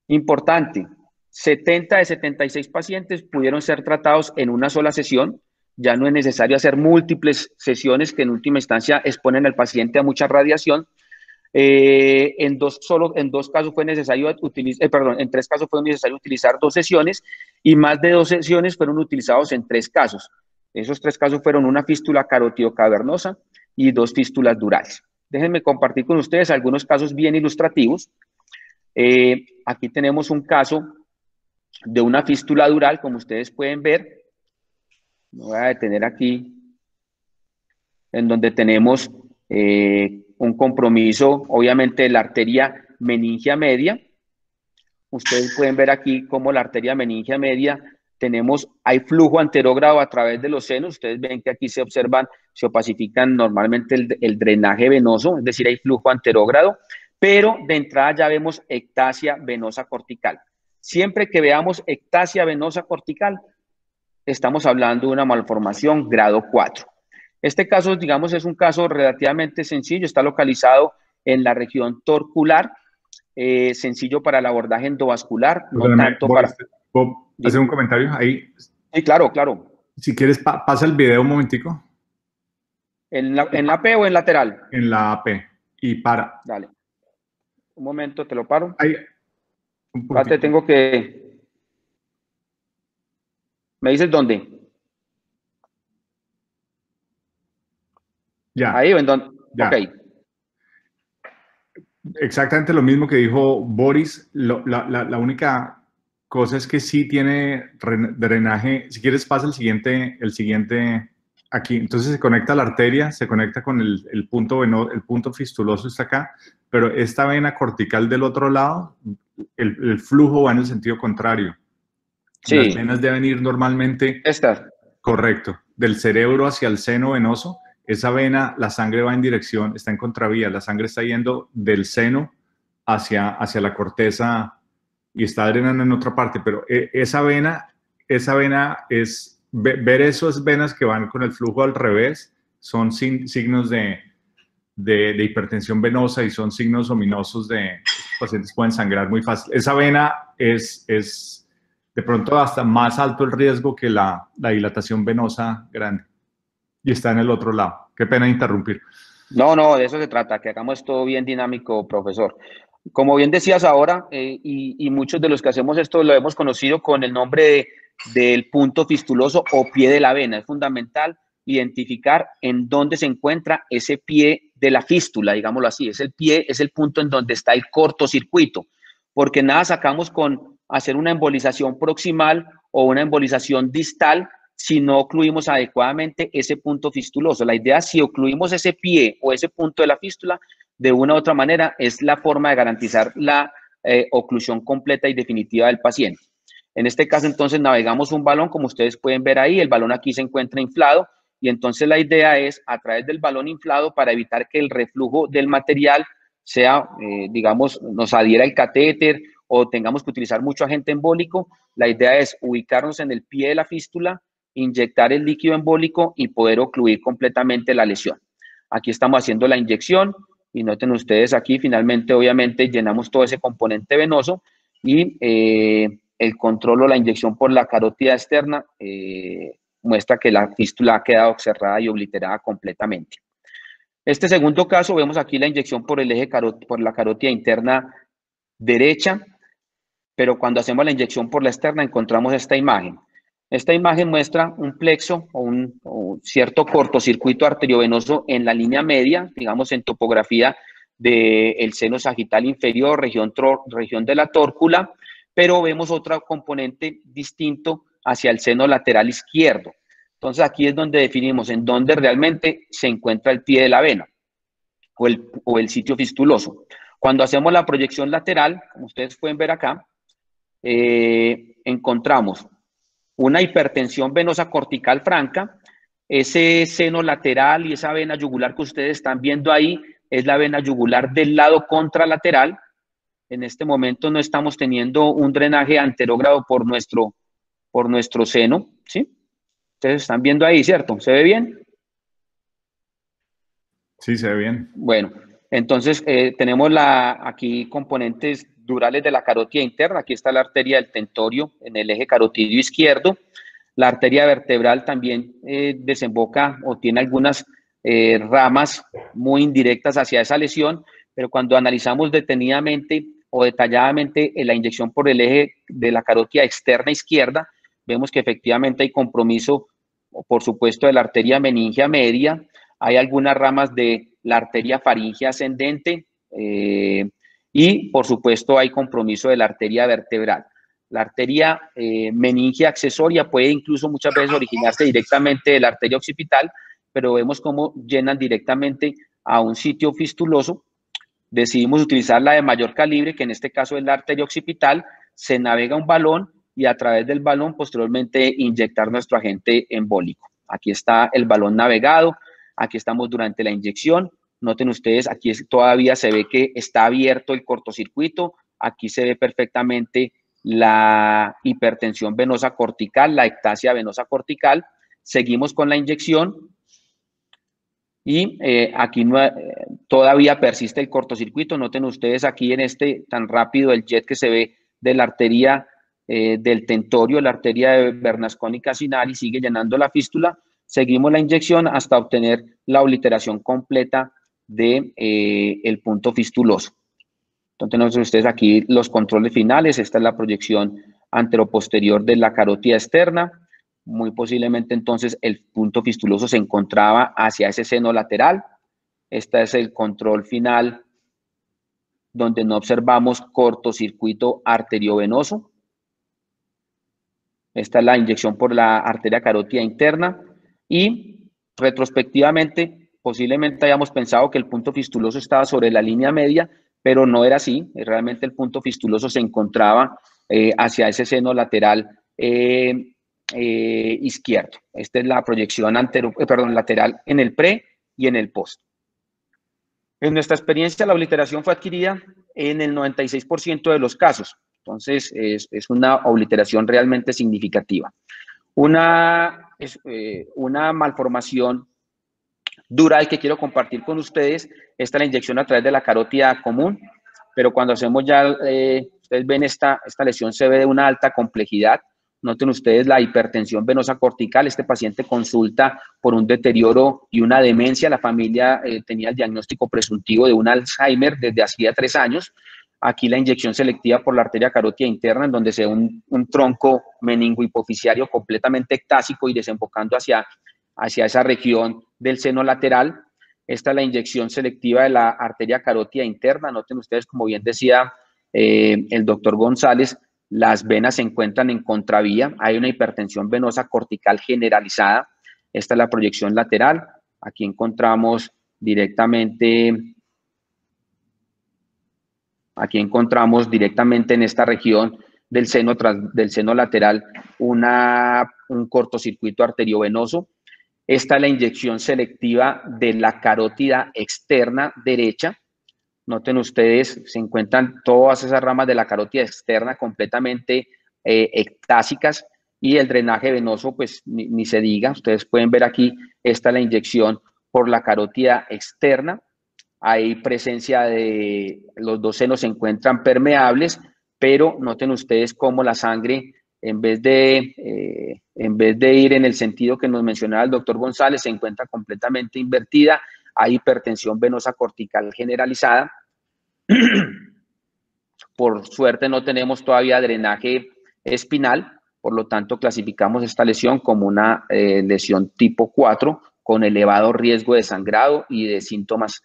Importante, 70 de 76 pacientes pudieron ser tratados en una sola sesión, ya no es necesario hacer múltiples sesiones que en última instancia exponen al paciente a mucha radiación. En dos casos fue necesario utilizar, en 3 casos fue necesario utilizar 2 sesiones y más de 2 sesiones fueron utilizados en 3 casos. Esos 3 casos fueron una fístula carotidocavernosa y 2 fístulas durales. Déjenme compartir con ustedes algunos casos bien ilustrativos. Aquí tenemos un caso de una fístula dural, como ustedes pueden ver. Me voy a detener aquí, en donde tenemos un compromiso, obviamente, de la arteria meningia media. Ustedes pueden ver aquí cómo la arteria meningia media hay flujo anterógrado a través de los senos. Ustedes ven que aquí se opacifican normalmente el drenaje venoso, es decir, hay flujo anterógrado, pero de entrada ya vemos ectasia venosa cortical. Siempre que veamos ectasia venosa cortical, estamos hablando de una malformación grado 4. Este caso, digamos, es un caso relativamente sencillo, está localizado en la región torcular, sencillo para el abordaje endovascular, no tanto para... ¿Puedo hacer un comentario ahí? Sí, claro, claro. Si quieres, pasa el video un momentico. ¿En la P o en lateral? En la P. Y para. Dale. Un momento, te lo paro. Ahí. Espérate, tengo que... ¿Me dices dónde? Ya. Ahí o en dónde. Ya. Ok. Exactamente lo mismo que dijo Boris. La única cosa es que sí tiene drenaje. Si quieres, pasa el siguiente aquí. Entonces se conecta a la arteria, se conecta con el punto fistuloso está acá, pero esta vena cortical del otro lado, el flujo va en el sentido contrario. Sí. Las venas deben ir normalmente. Esta. Correcto. Del cerebro hacia el seno venoso. Esa vena, la sangre va en dirección, está en contravía. La sangre está yendo del seno hacia la corteza y está drenando en otra parte. Pero esa vena es, ver esas venas que van con el flujo al revés, son signos de hipertensión venosa y son signos ominosos de los pacientes pueden sangrar muy fácil. Esa vena es de pronto hasta más alto el riesgo que la dilatación venosa grande. Y está en el otro lado. Qué pena interrumpir. No, de eso se trata, que hagamos todo bien dinámico, profesor. Como bien decías ahora, y muchos de los que hacemos esto lo hemos conocido con el nombre del punto fistuloso o pie de la vena. Es fundamental identificar en dónde se encuentra ese pie de la fístula, digámoslo así. Es el pie, es el punto en donde está el cortocircuito, porque nada sacamos con hacer una embolización proximal o una embolización distal si no ocluimos adecuadamente ese punto fistuloso. La idea, si ocluimos ese pie o ese punto de la fístula, de una u otra manera, es la forma de garantizar la oclusión completa y definitiva del paciente. En este caso, entonces, navegamos un balón, como ustedes pueden ver ahí, el balón aquí se encuentra inflado, y entonces la idea es, a través del balón inflado, para evitar que el reflujo del material sea, digamos, nos adhiera el catéter o tengamos que utilizar mucho agente embólico, la idea es ubicarnos en el pie de la fístula, inyectar el líquido embólico y poder ocluir completamente la lesión. Aquí estamos haciendo la inyección y noten ustedes aquí, finalmente, obviamente, llenamos todo ese componente venoso y el control o la inyección por la carótida externa muestra que la fístula ha quedado cerrada y obliterada completamente. Este segundo caso, vemos aquí la inyección por el eje por la carótida interna derecha, pero cuando hacemos la inyección por la externa encontramos esta imagen. Esta imagen muestra un plexo o un cierto cortocircuito arteriovenoso en la línea media, digamos en topografía del seno sagital inferior, región de la tórcula, pero vemos otro componente distinto hacia el seno lateral izquierdo. Entonces aquí es donde definimos en dónde realmente se encuentra el pie de la vena o el sitio fistuloso. Cuando hacemos la proyección lateral, como ustedes pueden ver acá, encontramos una hipertensión venosa cortical franca. Ese seno lateral y esa vena yugular que ustedes están viendo ahí es la vena yugular del lado contralateral. En este momento no estamos teniendo un drenaje anterógrado por nuestro seno, ¿sí? Ustedes están viendo ahí, ¿cierto? ¿Se ve bien? Sí, se ve bien. Bueno, entonces tenemos aquí componentes durales de la carótida interna. Aquí está la arteria del tentorio en el eje carotidio izquierdo. La arteria vertebral también desemboca o tiene algunas ramas muy indirectas hacia esa lesión, pero cuando analizamos detenidamente o detalladamente la inyección por el eje de la carótida externa izquierda, vemos que efectivamente hay compromiso, por supuesto, de la arteria meningia media, hay algunas ramas de la arteria faríngea ascendente y, por supuesto, hay compromiso de la arteria vertebral. La arteria meningia accesoria puede incluso muchas veces originarse directamente de la arteria occipital, pero vemos cómo llenan directamente a un sitio fistuloso. Decidimos utilizar la de mayor calibre, que en este caso es la arteria occipital, se navega un balón y a través del balón posteriormente inyectar nuestro agente embólico. Aquí está el balón navegado, aquí estamos durante la inyección. Noten ustedes, aquí todavía se ve que está abierto el cortocircuito, aquí se ve perfectamente la hipertensión venosa cortical, la ectasia venosa cortical. Seguimos con la inyección y aquí todavía persiste el cortocircuito. Noten ustedes aquí en este tan rápido el jet que se ve de la arteria del tentorio, la arteria de Bernasconi Casinari, sigue llenando la fístula. Seguimos la inyección hasta obtener la obliteración completa de el punto fistuloso. Entonces, noten ustedes aquí los controles finales. Esta es la proyección anteroposterior de la carótida externa. Muy posiblemente entonces el punto fistuloso se encontraba hacia ese seno lateral. Este es el control final donde no observamos cortocircuito arteriovenoso. Esta es la inyección por la arteria carótida interna y retrospectivamente posiblemente hayamos pensado que el punto fistuloso estaba sobre la línea media, pero no era así. Realmente el punto fistuloso se encontraba hacia ese seno lateral izquierdo. Esta es la proyección lateral en el pre y en el post. En nuestra experiencia, la obliteración fue adquirida en el 96% de los casos. Entonces, es una obliteración realmente significativa. Una malformación dural que quiero compartir con ustedes, esta es la inyección a través de la carótida común, pero cuando hacemos ya, ustedes ven esta lesión se ve de una alta complejidad. Noten ustedes la hipertensión venosa cortical. Este paciente consulta por un deterioro y una demencia. La familia tenía el diagnóstico presuntivo de un Alzheimer desde hacía 3 años. Aquí la inyección selectiva por la arteria carótida interna, en donde se ve un tronco meningohipoficiario completamente ectásico y desembocando hacia esa región del seno lateral. Esta es la inyección selectiva de la arteria carótida interna. Noten ustedes, como bien decía el doctor González, las venas se encuentran en contravía, hay una hipertensión venosa cortical generalizada. Esta es la proyección lateral. Aquí encontramos directamente en esta región del seno lateral un cortocircuito arteriovenoso. Esta es la inyección selectiva de la carótida externa derecha. Noten ustedes, se encuentran todas esas ramas de la carótida externa completamente ectásicas y el drenaje venoso, pues ni se diga. Ustedes pueden ver aquí, esta es la inyección por la carótida externa. Hay presencia de los dos senos se encuentran permeables, pero noten ustedes cómo la sangre, en vez de ir en el sentido que nos mencionaba el doctor González, se encuentra completamente invertida. Hay hipertensión venosa cortical generalizada. Por suerte no tenemos todavía drenaje espinal, por lo tanto clasificamos esta lesión como una lesión tipo 4 con elevado riesgo de sangrado y de síntomas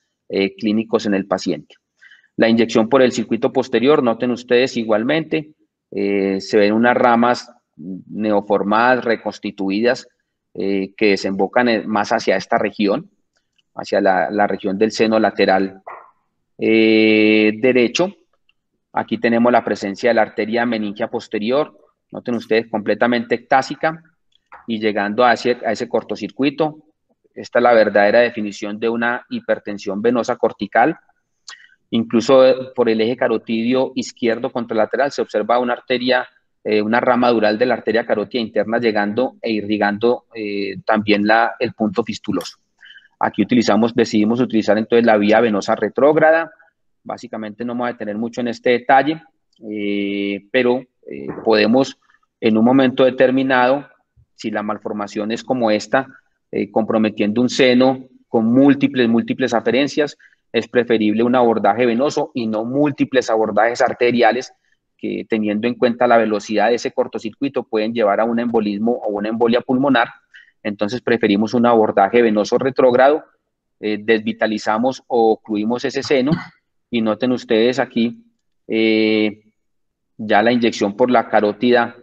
clínicos en el paciente. La inyección por el circuito posterior, noten ustedes igualmente, se ven unas ramas neoformadas, reconstituidas, que desembocan más hacia esta región, hacia la región del seno lateral derecho. Aquí tenemos la presencia de la arteria meningia posterior, noten ustedes completamente ectásica y llegando a ese cortocircuito. Esta es la verdadera definición de una hipertensión venosa cortical. Incluso por el eje carotidio izquierdo contralateral se observa una arteria, una rama dural de la arteria carótida interna llegando e irrigando también el punto fistuloso. Aquí decidimos utilizar entonces la vía venosa retrógrada. Básicamente no me voy a detener mucho en este detalle, pero podemos en un momento determinado, si la malformación es como esta, comprometiendo un seno con múltiples aferencias, es preferible un abordaje venoso y no múltiples abordajes arteriales que, teniendo en cuenta la velocidad de ese cortocircuito, pueden llevar a un embolismo o una embolia pulmonar. Entonces preferimos un abordaje venoso retrógrado, desvitalizamos o ocluimos ese seno, y noten ustedes aquí ya la inyección por la carótida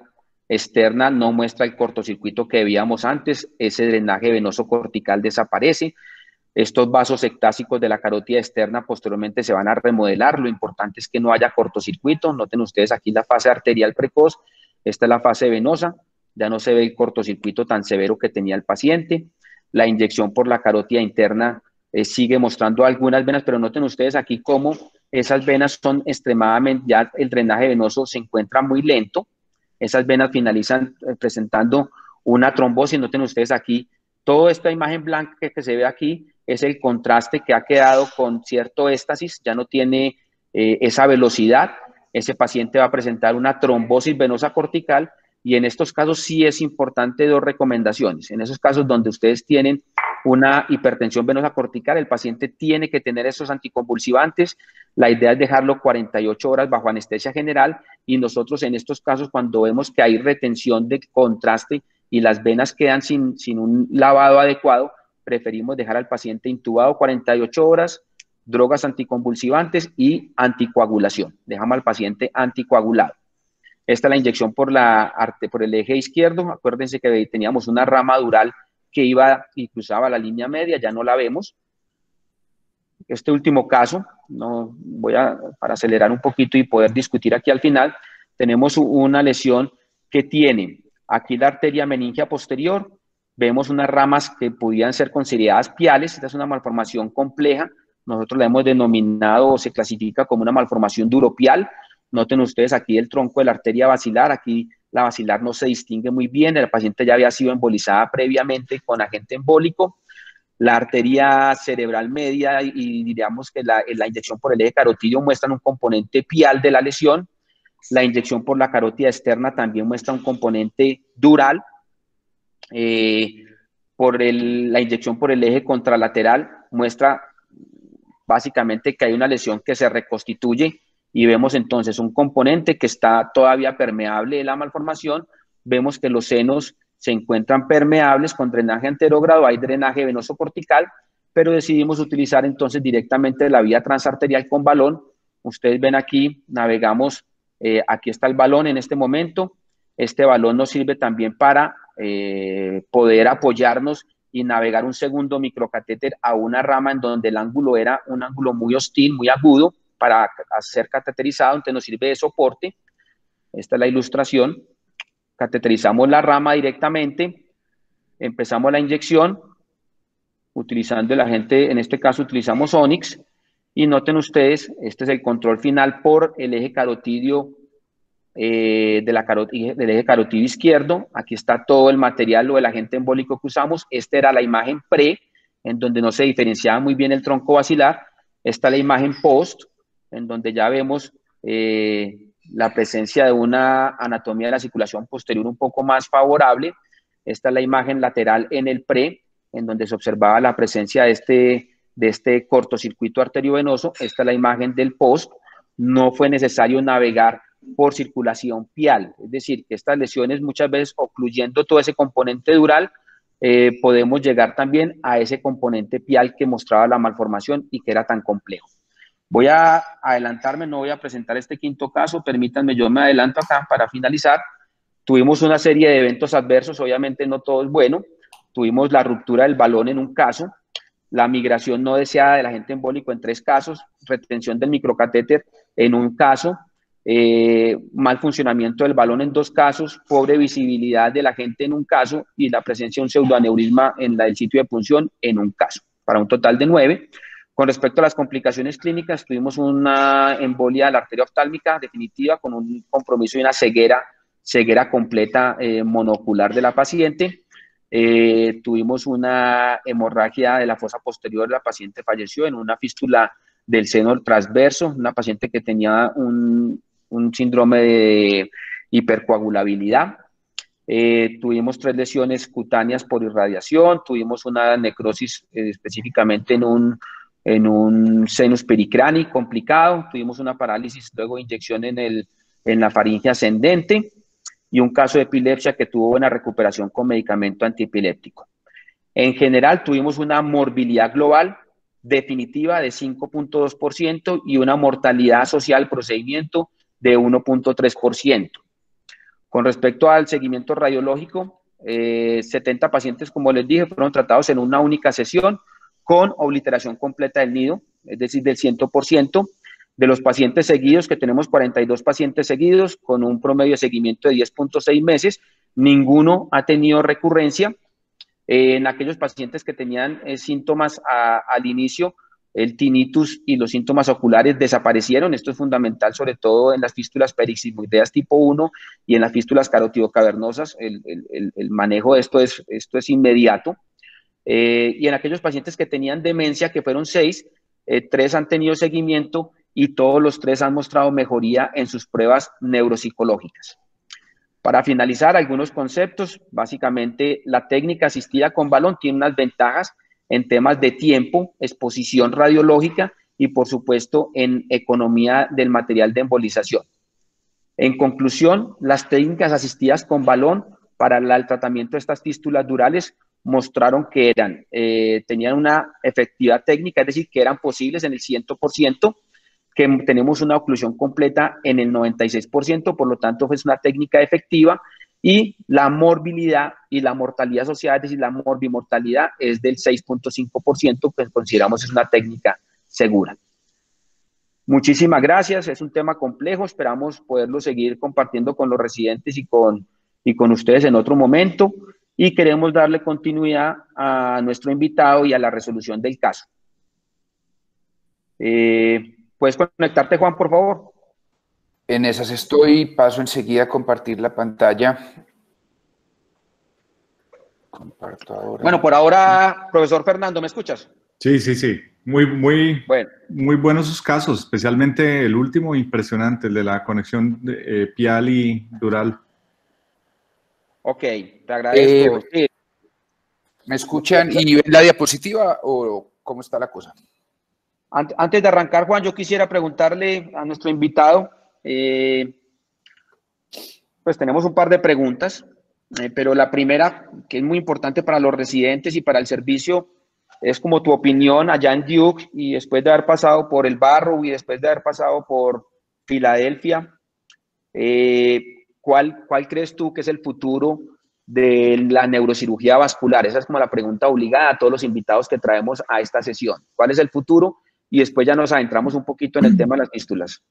externa no muestra el cortocircuito que veíamos antes, ese drenaje venoso cortical desaparece. Estos vasos ectásicos de la carótida externa posteriormente se van a remodelar. Lo importante es que no haya cortocircuito. Noten ustedes aquí la fase arterial precoz. Esta es la fase venosa. Ya no se ve el cortocircuito tan severo que tenía el paciente. La inyección por la carótida interna sigue mostrando algunas venas, pero noten ustedes aquí cómo esas venas son extremadamente, ya el drenaje venoso se encuentra muy lento. Esas venas finalizan presentando una trombosis. Noten ustedes aquí, toda esta imagen blanca que se ve aquí es el contraste que ha quedado con cierto éxtasis, ya no tiene esa velocidad. Ese paciente va a presentar una trombosis venosa cortical, y en estos casos sí es importante dos recomendaciones. En esos casos donde ustedes tienen una hipertensión venosa cortical, el paciente tiene que tener esos anticonvulsivantes. La idea es dejarlo 48 horas bajo anestesia general, y nosotros en estos casos, cuando vemos que hay retención de contraste y las venas quedan sin un lavado adecuado, preferimos dejar al paciente intubado 48 horas, drogas anticonvulsivantes y anticoagulación. Dejamos al paciente anticoagulado. Esta es la inyección por el eje izquierdo. Acuérdense que teníamos una rama dural que iba y cruzaba la línea media, ya no la vemos. Este último caso, para acelerar un poquito y poder discutir aquí al final, tenemos una lesión que tiene aquí la arteria meningia posterior. Vemos unas ramas que podían ser consideradas piales. Esta es una malformación compleja. Nosotros la hemos denominado, o se clasifica como una malformación duropial. Noten ustedes aquí el tronco de la arteria basilar. Aquí la basilar no se distingue muy bien. El paciente ya había sido embolizada previamente con agente embólico. La arteria cerebral media y diríamos que la inyección por el eje carotidio muestran un componente pial de la lesión. La inyección por la carótida externa también muestra un componente dural. La inyección por el eje contralateral muestra básicamente que hay una lesión que se reconstituye, y vemos entonces un componente que está todavía permeable de la malformación. Vemos que los senos se encuentran permeables con drenaje anterogrado, hay drenaje venoso cortical, pero decidimos utilizar entonces directamente la vía transarterial con balón. Ustedes ven aquí, navegamos, aquí está el balón en este momento. Este balón nos sirve también para poder apoyarnos y navegar un segundo microcatéter a una rama en donde el ángulo era un ángulo muy hostil, muy agudo, para ser cateterizado. Entonces nos sirve de soporte. Esta es la ilustración. Cateterizamos la rama directamente, empezamos la inyección utilizando el agente, en este caso utilizamos Onyx, y noten ustedes, este es el control final por el eje carotidio del eje carotidio izquierdo. Aquí está todo el material o el agente embólico que usamos. Esta era la imagen pre, en donde no se diferenciaba muy bien el tronco basilar. Esta es la imagen post, en donde ya vemos la presencia de una anatomía de la circulación posterior un poco más favorable. Esta es la imagen lateral en el pre, en donde se observaba la presencia de este cortocircuito arteriovenoso. Esta es la imagen del post. No fue necesario navegar por circulación pial, es decir, que estas lesiones muchas veces, ocluyendo todo ese componente dural, podemos llegar también a ese componente pial que mostraba la malformación y que era tan complejo. Voy a adelantarme, no voy a presentar este quinto caso, permítanme, yo me adelanto acá para finalizar. Tuvimos una serie de eventos adversos, obviamente no todo es bueno. Tuvimos la ruptura del balón en un caso, la migración no deseada del agente embólico en 3 casos, retención del microcatéter en un caso, mal funcionamiento del balón en 2 casos, pobre visibilidad del agente en un caso, y la presencia de un pseudoaneurisma en el sitio de punción en un caso, para un total de 9. Con respecto a las complicaciones clínicas, tuvimos una embolia de la arteria oftálmica definitiva con un compromiso y una ceguera completa monocular de la paciente. Tuvimos una hemorragia de la fosa posterior, la paciente falleció en una fístula del seno transverso, una paciente que tenía un síndrome de hipercoagulabilidad. Tuvimos 3 lesiones cutáneas por irradiación, tuvimos una necrosis específicamente en en un senus pericrani complicado, tuvimos una parálisis luego de inyección en la faringe ascendente y un caso de epilepsia que tuvo buena recuperación con medicamento antiepiléptico. En general tuvimos una morbilidad global definitiva de 5.2% y una mortalidad asociada al procedimiento de 1.3%. Con respecto al seguimiento radiológico, 70 pacientes, como les dije, fueron tratados en una única sesión con obliteración completa del nido, es decir, del 100%. De los pacientes seguidos, que tenemos 42 pacientes seguidos con un promedio de seguimiento de 10.6 meses, ninguno ha tenido recurrencia. En aquellos pacientes que tenían síntomas al inicio, el tinnitus y los síntomas oculares desaparecieron. Esto es fundamental, sobre todo en las fístulas perisigmoideas tipo 1 y en las fístulas carotidocavernosas. El manejo de esto es inmediato. Y en aquellos pacientes que tenían demencia, que fueron 6, 3 han tenido seguimiento y todos los 3 han mostrado mejoría en sus pruebas neuropsicológicas. Para finalizar, algunos conceptos. Básicamente, la técnica asistida con balón tiene unas ventajas en temas de tiempo, exposición radiológica y, por supuesto, en economía del material de embolización. En conclusión, las técnicas asistidas con balón para el tratamiento de estas fístulas durales mostraron que tenían una efectividad técnica, es decir, que eran posibles en el 100%, que tenemos una oclusión completa en el 96%, por lo tanto es una técnica efectiva, y la morbilidad y la mortalidad asociada, es decir, la morbimortalidad es del 6.5%, que consideramos es una técnica segura. Muchísimas gracias, es un tema complejo, esperamos poderlo seguir compartiendo con los residentes y con ustedes en otro momento, y queremos darle continuidad a nuestro invitado y a la resolución del caso. ¿Puedes conectarte, Juan, por favor? En esas estoy, paso enseguida a compartir la pantalla. Comparto ahora. Bueno, por ahora, profesor Fernando, ¿me escuchas? Sí, sí, sí. Muy buenos sus casos, especialmente el último, impresionante, el de la conexión pial y dural. Ok, te agradezco. Sí. ¿Me escuchan y ven la diapositiva o cómo está la cosa? Antes de arrancar, Juan, yo quisiera preguntarle a nuestro invitado, pues tenemos un par de preguntas, pero la primera, que es muy importante para los residentes y para el servicio, es como tu opinión allá en Duke y después de haber pasado por el Barrow y después de haber pasado por Filadelfia, ¿cuál crees tú que es el futuro de la neurocirugía vascular? Esa es como la pregunta obligada a todos los invitados que traemos a esta sesión. ¿Cuál es el futuro? Y después ya nos adentramos un poquito en el tema de las fístulas.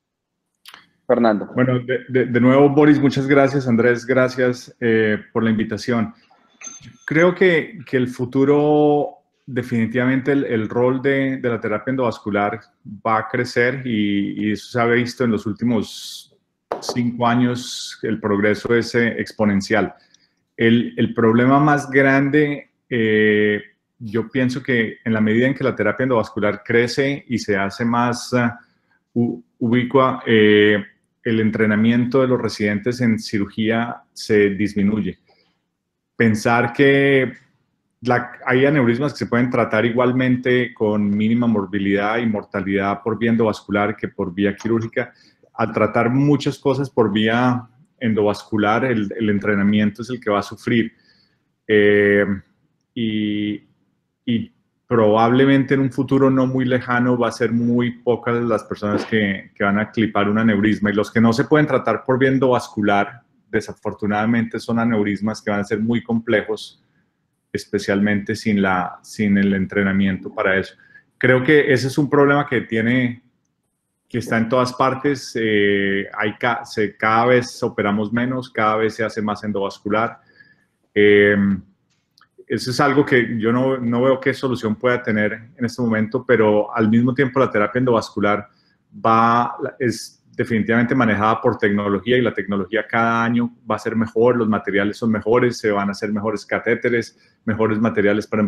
Fernando. Bueno, de nuevo, Boris, muchas gracias. Andrés, gracias por la invitación. Creo que el futuro, definitivamente el rol de la terapia endovascular va a crecer y eso se ha visto en los últimos 5 años, el progreso es exponencial. El problema más grande, yo pienso que en la medida en que la terapia endovascular crece y se hace más ubicua, el entrenamiento de los residentes en cirugía se disminuye. Pensar que hay aneurismas que se pueden tratar igualmente con mínima morbilidad y mortalidad por vía endovascular que por vía quirúrgica. Al tratar muchas cosas por vía endovascular, el entrenamiento es el que va a sufrir. Y probablemente en un futuro no muy lejano va a ser muy pocas las personas que van a clipar un aneurisma. Y los que no se pueden tratar por vía endovascular, desafortunadamente son aneurismas que van a ser muy complejos, especialmente sin el entrenamiento para eso. Creo que ese es un problema que está en todas partes. Cada vez operamos menos, cada vez se hace más endovascular. Eso es algo que yo no veo qué solución pueda tener en este momento, pero al mismo tiempo la terapia endovascular es definitivamente manejada por tecnología y la tecnología cada año va a ser mejor, los materiales son mejores, se van a hacer mejores catéteres, mejores materiales para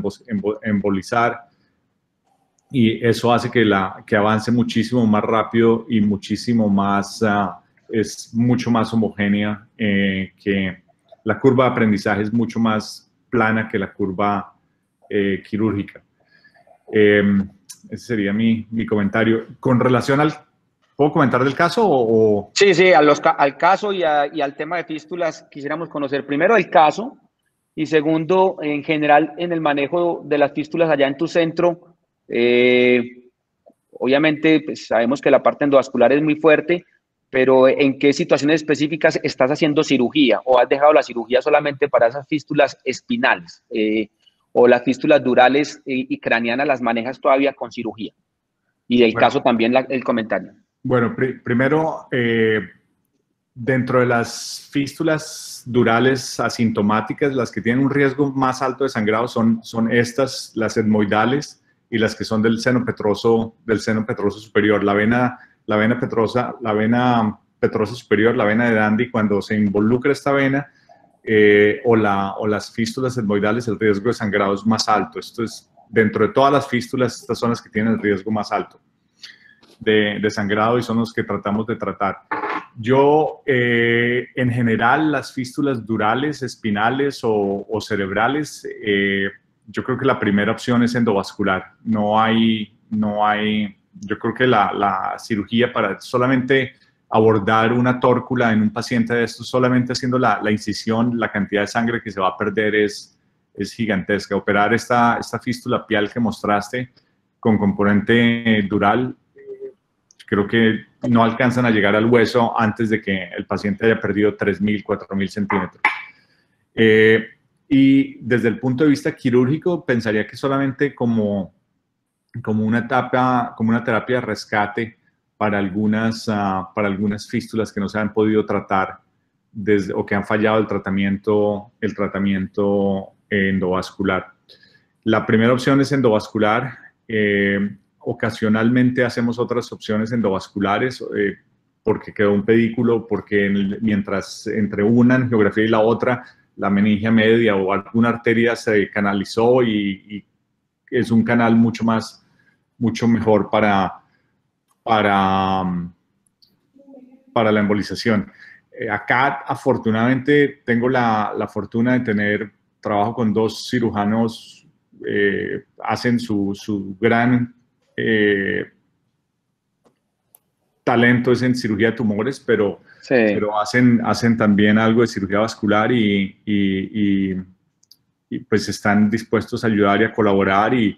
embolizar y eso hace que avance muchísimo más rápido y muchísimo más, es mucho más homogénea, que la curva de aprendizaje es mucho más plana que la curva quirúrgica. Ese sería mi comentario. Con relación al... ¿Puedo comentar del caso o...? Sí, sí, al caso y al tema de fístulas quisiéramos conocer primero el caso y segundo, en general, en el manejo de las fístulas allá en tu centro. Obviamente, pues, sabemos que la parte endovascular es muy fuerte, pero ¿en qué situaciones específicas estás haciendo cirugía o has dejado la cirugía solamente para esas fístulas espinales? O las fístulas durales y craneanas las manejas todavía con cirugía. Y del caso también el comentario. Bueno, primero, dentro de las fístulas durales asintomáticas, las que tienen un riesgo más alto de sangrado son estas, las etmoidales y las que son del seno petroso superior. La vena petrosa superior, la vena de Dandy, cuando se involucra esta vena, o las fístulas etmoidales, el riesgo de sangrado es más alto. Esto es, dentro de todas las fístulas, estas son las que tienen el riesgo más alto de sangrado y son los que tratamos de tratar. Yo, en general, las fístulas durales, espinales o cerebrales, yo creo que la primera opción es endovascular. No hay, yo creo que la cirugía para solamente abordar una tórcula en un paciente de estos, solamente haciendo la incisión, la cantidad de sangre que se va a perder es gigantesca. Operar esta fístula pial que mostraste con componente dural, creo que no alcanzan a llegar al hueso antes de que el paciente haya perdido 3.000, 4.000 centímetros. Y desde el punto de vista quirúrgico, pensaría que solamente como una terapia de rescate para algunas fístulas que no se han podido tratar o que han fallado el tratamiento endovascular. La primera opción es endovascular. Ocasionalmente hacemos otras opciones endovasculares porque quedó un pedículo, porque mientras entre una angiografía y la otra, la meningia media o alguna arteria se canalizó y es un canal mucho mejor para la embolización. Acá, afortunadamente, tengo la fortuna de trabajo con dos cirujanos, hacen su gran talento es en cirugía de tumores, pero hacen también algo de cirugía vascular y pues están dispuestos a ayudar y a colaborar y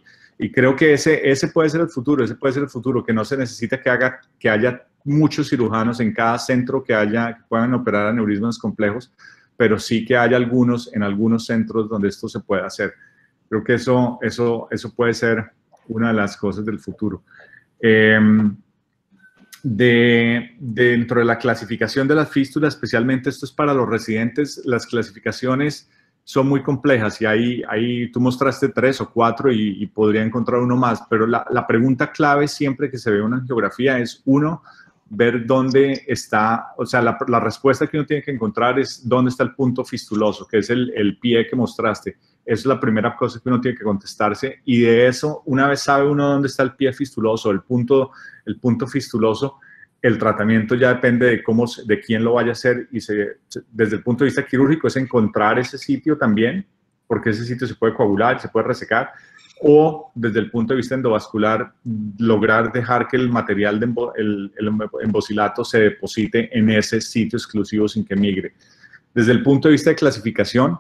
creo que ese puede ser el futuro, que no se necesita que haya muchos cirujanos en cada centro que puedan operar aneurismas complejos, pero sí que haya en algunos centros donde esto se pueda hacer. Creo que eso puede ser una de las cosas del futuro. Dentro de la clasificación de las fístulas, especialmente esto es para los residentes, las clasificaciones son muy complejas y ahí tú mostraste 3 o 4 y podría encontrar uno más, pero la pregunta clave siempre que se ve una angiografía es, uno, ver dónde está, o sea, la respuesta que uno tiene que encontrar es dónde está el punto fistuloso, que es el pie que mostraste. Esa es la primera cosa que uno tiene que contestarse y de eso, una vez sabe uno dónde está el pie fistuloso, el punto fistuloso, el tratamiento ya depende de quién lo vaya a hacer y desde el punto de vista quirúrgico es encontrar ese sitio también, porque ese sitio se puede coagular, se puede resecar, o desde el punto de vista endovascular, lograr dejar que el material el embosilato se deposite en ese sitio exclusivo sin que migre. Desde el punto de vista de clasificación,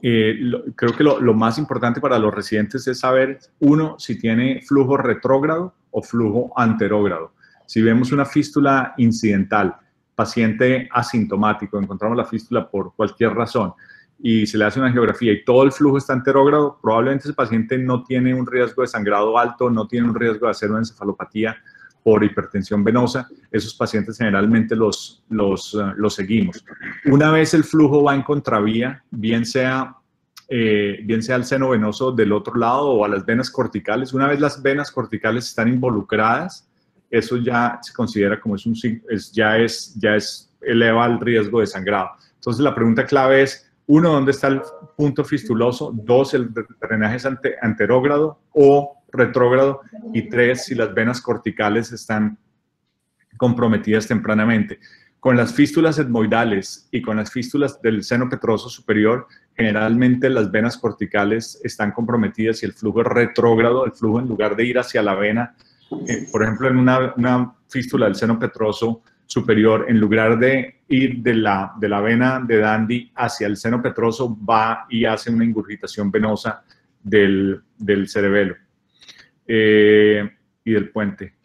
creo que lo más importante para los residentes es saber, uno, si tiene flujo retrógrado o flujo anterógrado. Si vemos una fístula incidental, paciente asintomático, encontramos la fístula por cualquier razón y se le hace una angiografía y todo el flujo está anterógrado, probablemente ese paciente no tiene un riesgo de sangrado alto, no tiene un riesgo de hacer una encefalopatía por hipertensión venosa. Esos pacientes generalmente los seguimos. Una vez el flujo va en contravía, bien sea al seno venoso del otro lado o a las venas corticales, una vez las venas corticales están involucradas, eso ya se considera como eleva el riesgo de sangrado. Entonces la pregunta clave es, 1, ¿dónde está el punto fistuloso? 2, el drenaje es anterógrado o retrógrado. Y 3, si las venas corticales están comprometidas tempranamente. Con las fístulas etmoidales y con las fístulas del seno petroso superior, generalmente las venas corticales están comprometidas y el flujo es retrógrado, el flujo en lugar de ir hacia la vena, por ejemplo, en una fístula del seno petroso superior, en lugar de ir de la vena de Dandy hacia el seno petroso, va y hace una ingurgitación venosa del cerebelo y del puente.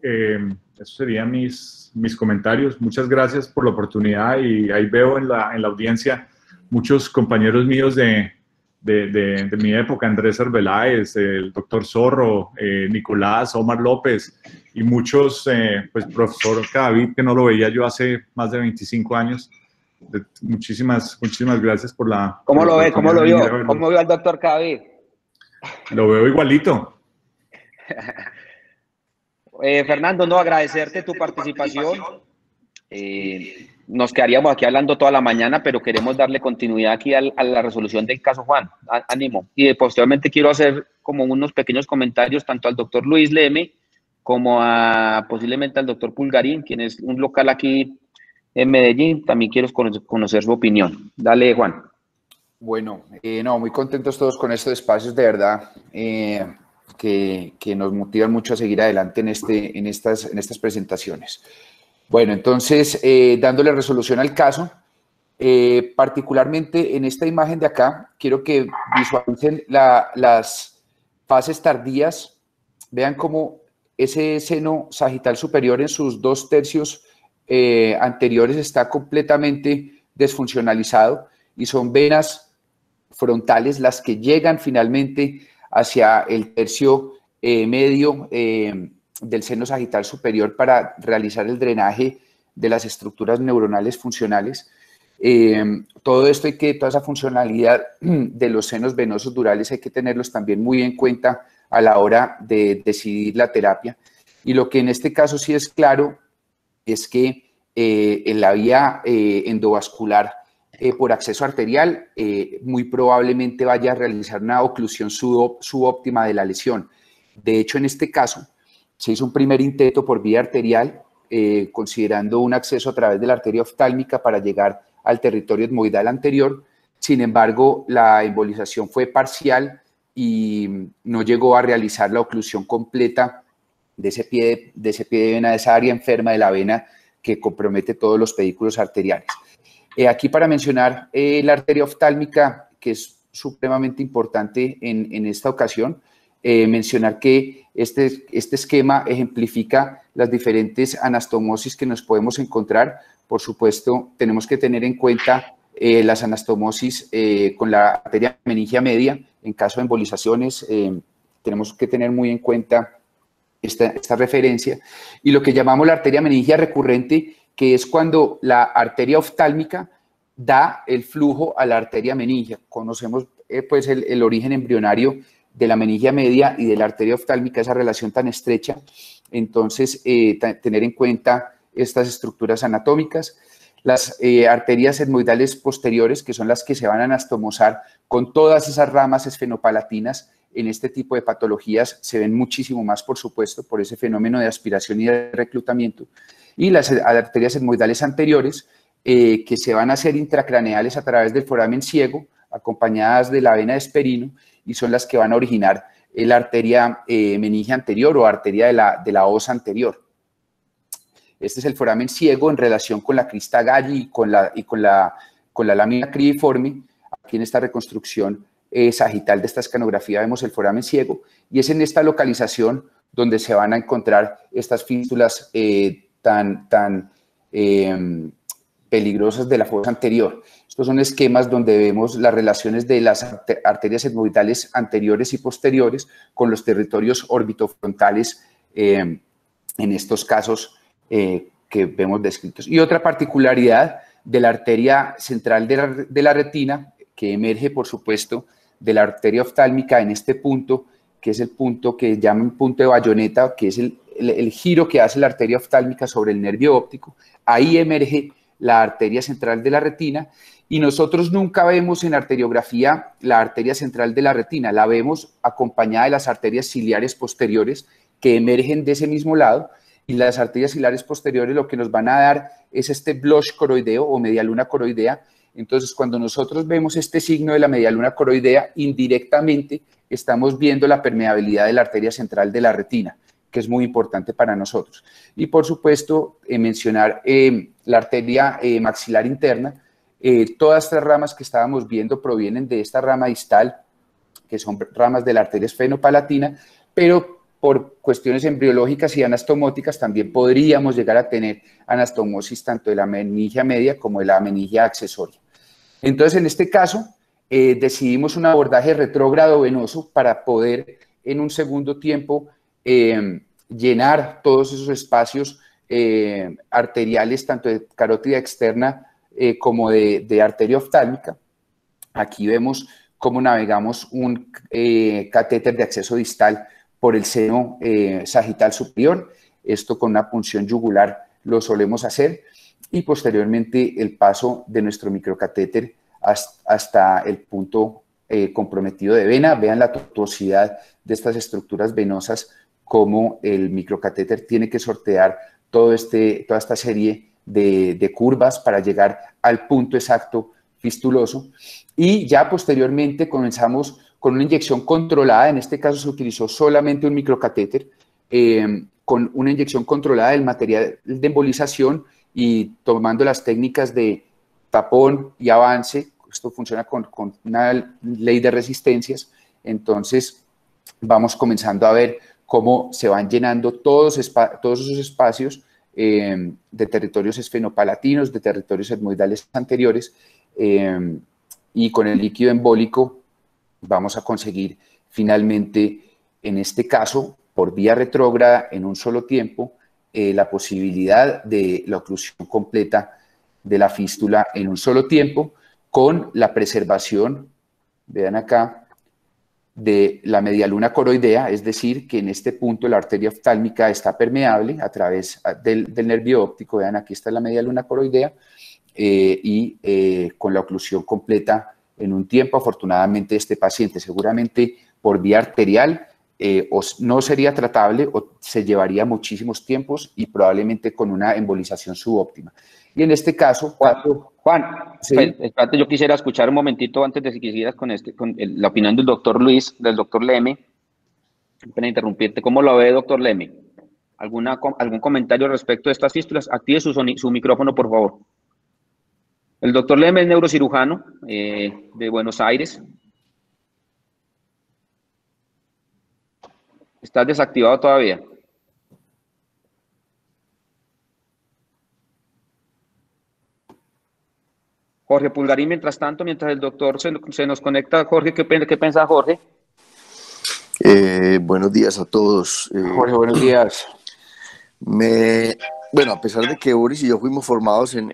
Esos serían mis comentarios. Muchas gracias por la oportunidad y ahí veo en la audiencia muchos compañeros míos de mi época, Andrés Arbeláez, el doctor Zorro, Nicolás, Omar López y muchos, pues profesor Cadavid, que no lo veía yo hace más de 25 años. Muchísimas gracias por la... ¿Cómo lo ve? ¿Cómo lo vio? ¿Cómo vio al doctor Cadavid? Lo veo igualito. Fernando, no, agradecerte tu participación. Nos quedaríamos aquí hablando toda la mañana, pero queremos darle continuidad aquí a la resolución del caso Juan. Ánimo. Y posteriormente quiero hacer como unos pequeños comentarios tanto al doctor Luis Leme como posiblemente al doctor Pulgarín, quien es un local aquí en Medellín. También quiero conocer su opinión. Dale, Juan. Bueno, no, muy contentos todos con estos espacios, de verdad. Que nos motivan mucho a seguir adelante en estas presentaciones. Bueno, entonces, dándole resolución al caso, particularmente en esta imagen de acá, quiero que visualicen las fases tardías. Vean cómo ese seno sagital superior en sus 2/3 anteriores está completamente desfuncionalizado y son venas frontales las que llegan finalmente hacia el tercio medio del seno sagital superior para realizar el drenaje de las estructuras neuronales funcionales. Toda esa funcionalidad de los senos venosos durales hay que tenerlos también muy en cuenta a la hora de decidir la terapia. Y lo que en este caso sí es claro es que en la vía endovascular por acceso arterial, muy probablemente vaya a realizar una oclusión subóptima de la lesión. De hecho, en este caso, se hizo un primer intento por vía arterial, considerando un acceso a través de la arteria oftálmica para llegar al territorio etmoidal anterior. Sin embargo, la embolización fue parcial y no llegó a realizar la oclusión completa de ese pie de vena, de esa área enferma de la vena que compromete todos los pedículos arteriales. Aquí para mencionar la arteria oftálmica, que es supremamente importante en esta ocasión, mencionar que este esquema ejemplifica las diferentes anastomosis que nos podemos encontrar. Por supuesto, tenemos que tener en cuenta las anastomosis con la arteria meningia media. En caso de embolizaciones, tenemos que tener muy en cuenta esta referencia. Y lo que llamamos la arteria meningia recurrente, que es cuando la arteria oftálmica da el flujo a la arteria meningia. Conocemos pues el origen embrionario de la meningia media y de la arteria oftálmica, esa relación tan estrecha. Entonces, tener en cuenta estas estructuras anatómicas. Las arterias etmoidales posteriores, que son las que se van a anastomosar con todas esas ramas esfenopalatinas. En este tipo de patologías se ven muchísimo más, por supuesto, por ese fenómeno de aspiración y de reclutamiento. Y las arterias etmoidales anteriores, que se van a hacer intracraneales a través del foramen ciego, acompañadas de la vena de Esperino, y son las que van a originar la arteria meningia anterior o arteria de la osa anterior. Este es el foramen ciego en relación con la crista Galli y con la lámina criiforme. Aquí en esta reconstrucción sagital de esta escanografía vemos el foramen ciego, y es en esta localización donde se van a encontrar estas fístulas tan peligrosas de la fosa anterior. Estos son esquemas donde vemos las relaciones de las arterias etmoidales anteriores y posteriores con los territorios orbitofrontales en estos casos que vemos descritos. Y otra particularidad de la arteria central de la retina, que emerge, por supuesto, de la arteria oftálmica en este punto, que es el punto que llaman punto de bayoneta, que es el giro que hace la arteria oftálmica sobre el nervio óptico. Ahí emerge la arteria central de la retina, y nosotros nunca vemos en arteriografía la arteria central de la retina, la vemos acompañada de las arterias ciliares posteriores que emergen de ese mismo lado, y las arterias hilares posteriores lo que nos van a dar es este blush coroideo o medialuna coroidea. Entonces, cuando nosotros vemos este signo de la medialuna coroidea, indirectamente estamos viendo la permeabilidad de la arteria central de la retina, que es muy importante para nosotros. Y, por supuesto, mencionar la arteria maxilar interna. Todas estas ramas que estábamos viendo provienen de esta rama distal, que son ramas de la arteria esfenopalatina, pero por cuestiones embriológicas y anastomóticas también podríamos llegar a tener anastomosis tanto de la meningia media como de la meningia accesoria. Entonces, en este caso, decidimos un abordaje retrógrado venoso para poder en un segundo tiempo llenar todos esos espacios arteriales, tanto de carótida externa como de arteria oftálmica. Aquí vemos cómo navegamos un catéter de acceso distal por el seno sagital superior. Esto con una punción yugular lo solemos hacer. Y posteriormente el paso de nuestro microcatéter hasta el punto comprometido de vena. Vean la tortuosidad de estas estructuras venosas, cómo el microcatéter tiene que sortear toda esta serie de curvas para llegar al punto exacto fistuloso. Y ya posteriormente comenzamos con una inyección controlada. En este caso se utilizó solamente un microcatéter con una inyección controlada del material de embolización y tomando las técnicas de tapón y avance. Esto funciona con una ley de resistencias. Entonces vamos comenzando a ver cómo se van llenando todos esos espacios de territorios esfenopalatinos, de territorios etmoidales anteriores, y con el líquido embólico vamos a conseguir finalmente, en este caso, por vía retrógrada, en un solo tiempo, la posibilidad de la oclusión completa de la fístula en un solo tiempo, con la preservación, vean acá, de la medialuna coroidea, es decir, que en este punto la arteria oftálmica está permeable a través del nervio óptico. Vean, aquí está la medialuna coroidea, y con la oclusión completa en un tiempo. Afortunadamente, este paciente seguramente por vía arterial no sería tratable o se llevaría muchísimos tiempos y probablemente con una embolización subóptima. Y en este caso... Juan, ¿sí? Espérate, yo quisiera escuchar un momentito antes de que siguieras con la opinión del doctor Luis, del doctor Leme. Para interrumpirte, ¿cómo lo ve, doctor Leme? ¿Algún comentario respecto a estas fístulas? Active su micrófono, por favor. El doctor Leme es neurocirujano de Buenos Aires. ¿Estás desactivado todavía? Jorge Pulgarín, mientras tanto, mientras el doctor se nos conecta. Jorge, ¿qué piensa Jorge? Buenos días a todos. Jorge, buenos días. Bueno, a pesar de que Boris y yo fuimos formados en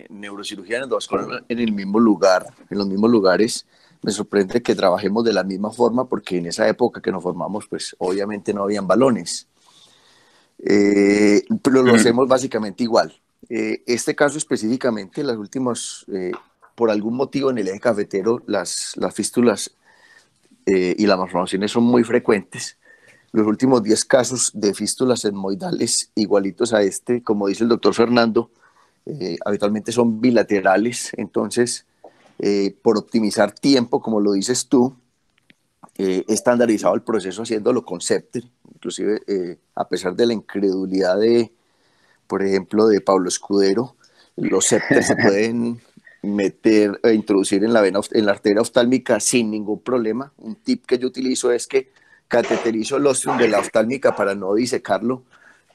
neurocirugía endovascular en el mismo lugar, en los mismos lugares, me sorprende que trabajemos de la misma forma, porque en esa época que nos formamos, pues obviamente no habían balones. Pero lo hacemos básicamente igual. Este caso específicamente, las últimas, por algún motivo en el eje cafetero, las fístulas y las malformaciones son muy frecuentes. Los últimos 10 casos de fístulas etmoidales igualitos a este, como dice el doctor Fernando, habitualmente son bilaterales. Entonces, por optimizar tiempo, como lo dices tú, he estandarizado el proceso haciéndolo con Septer. Inclusive, a pesar de la incredulidad por ejemplo, de Pablo Escudero, los Septer se pueden meter e introducir en la arteria oftálmica sin ningún problema. Un tip que yo utilizo es que cateterizo el ostium de la oftálmica para no disecarlo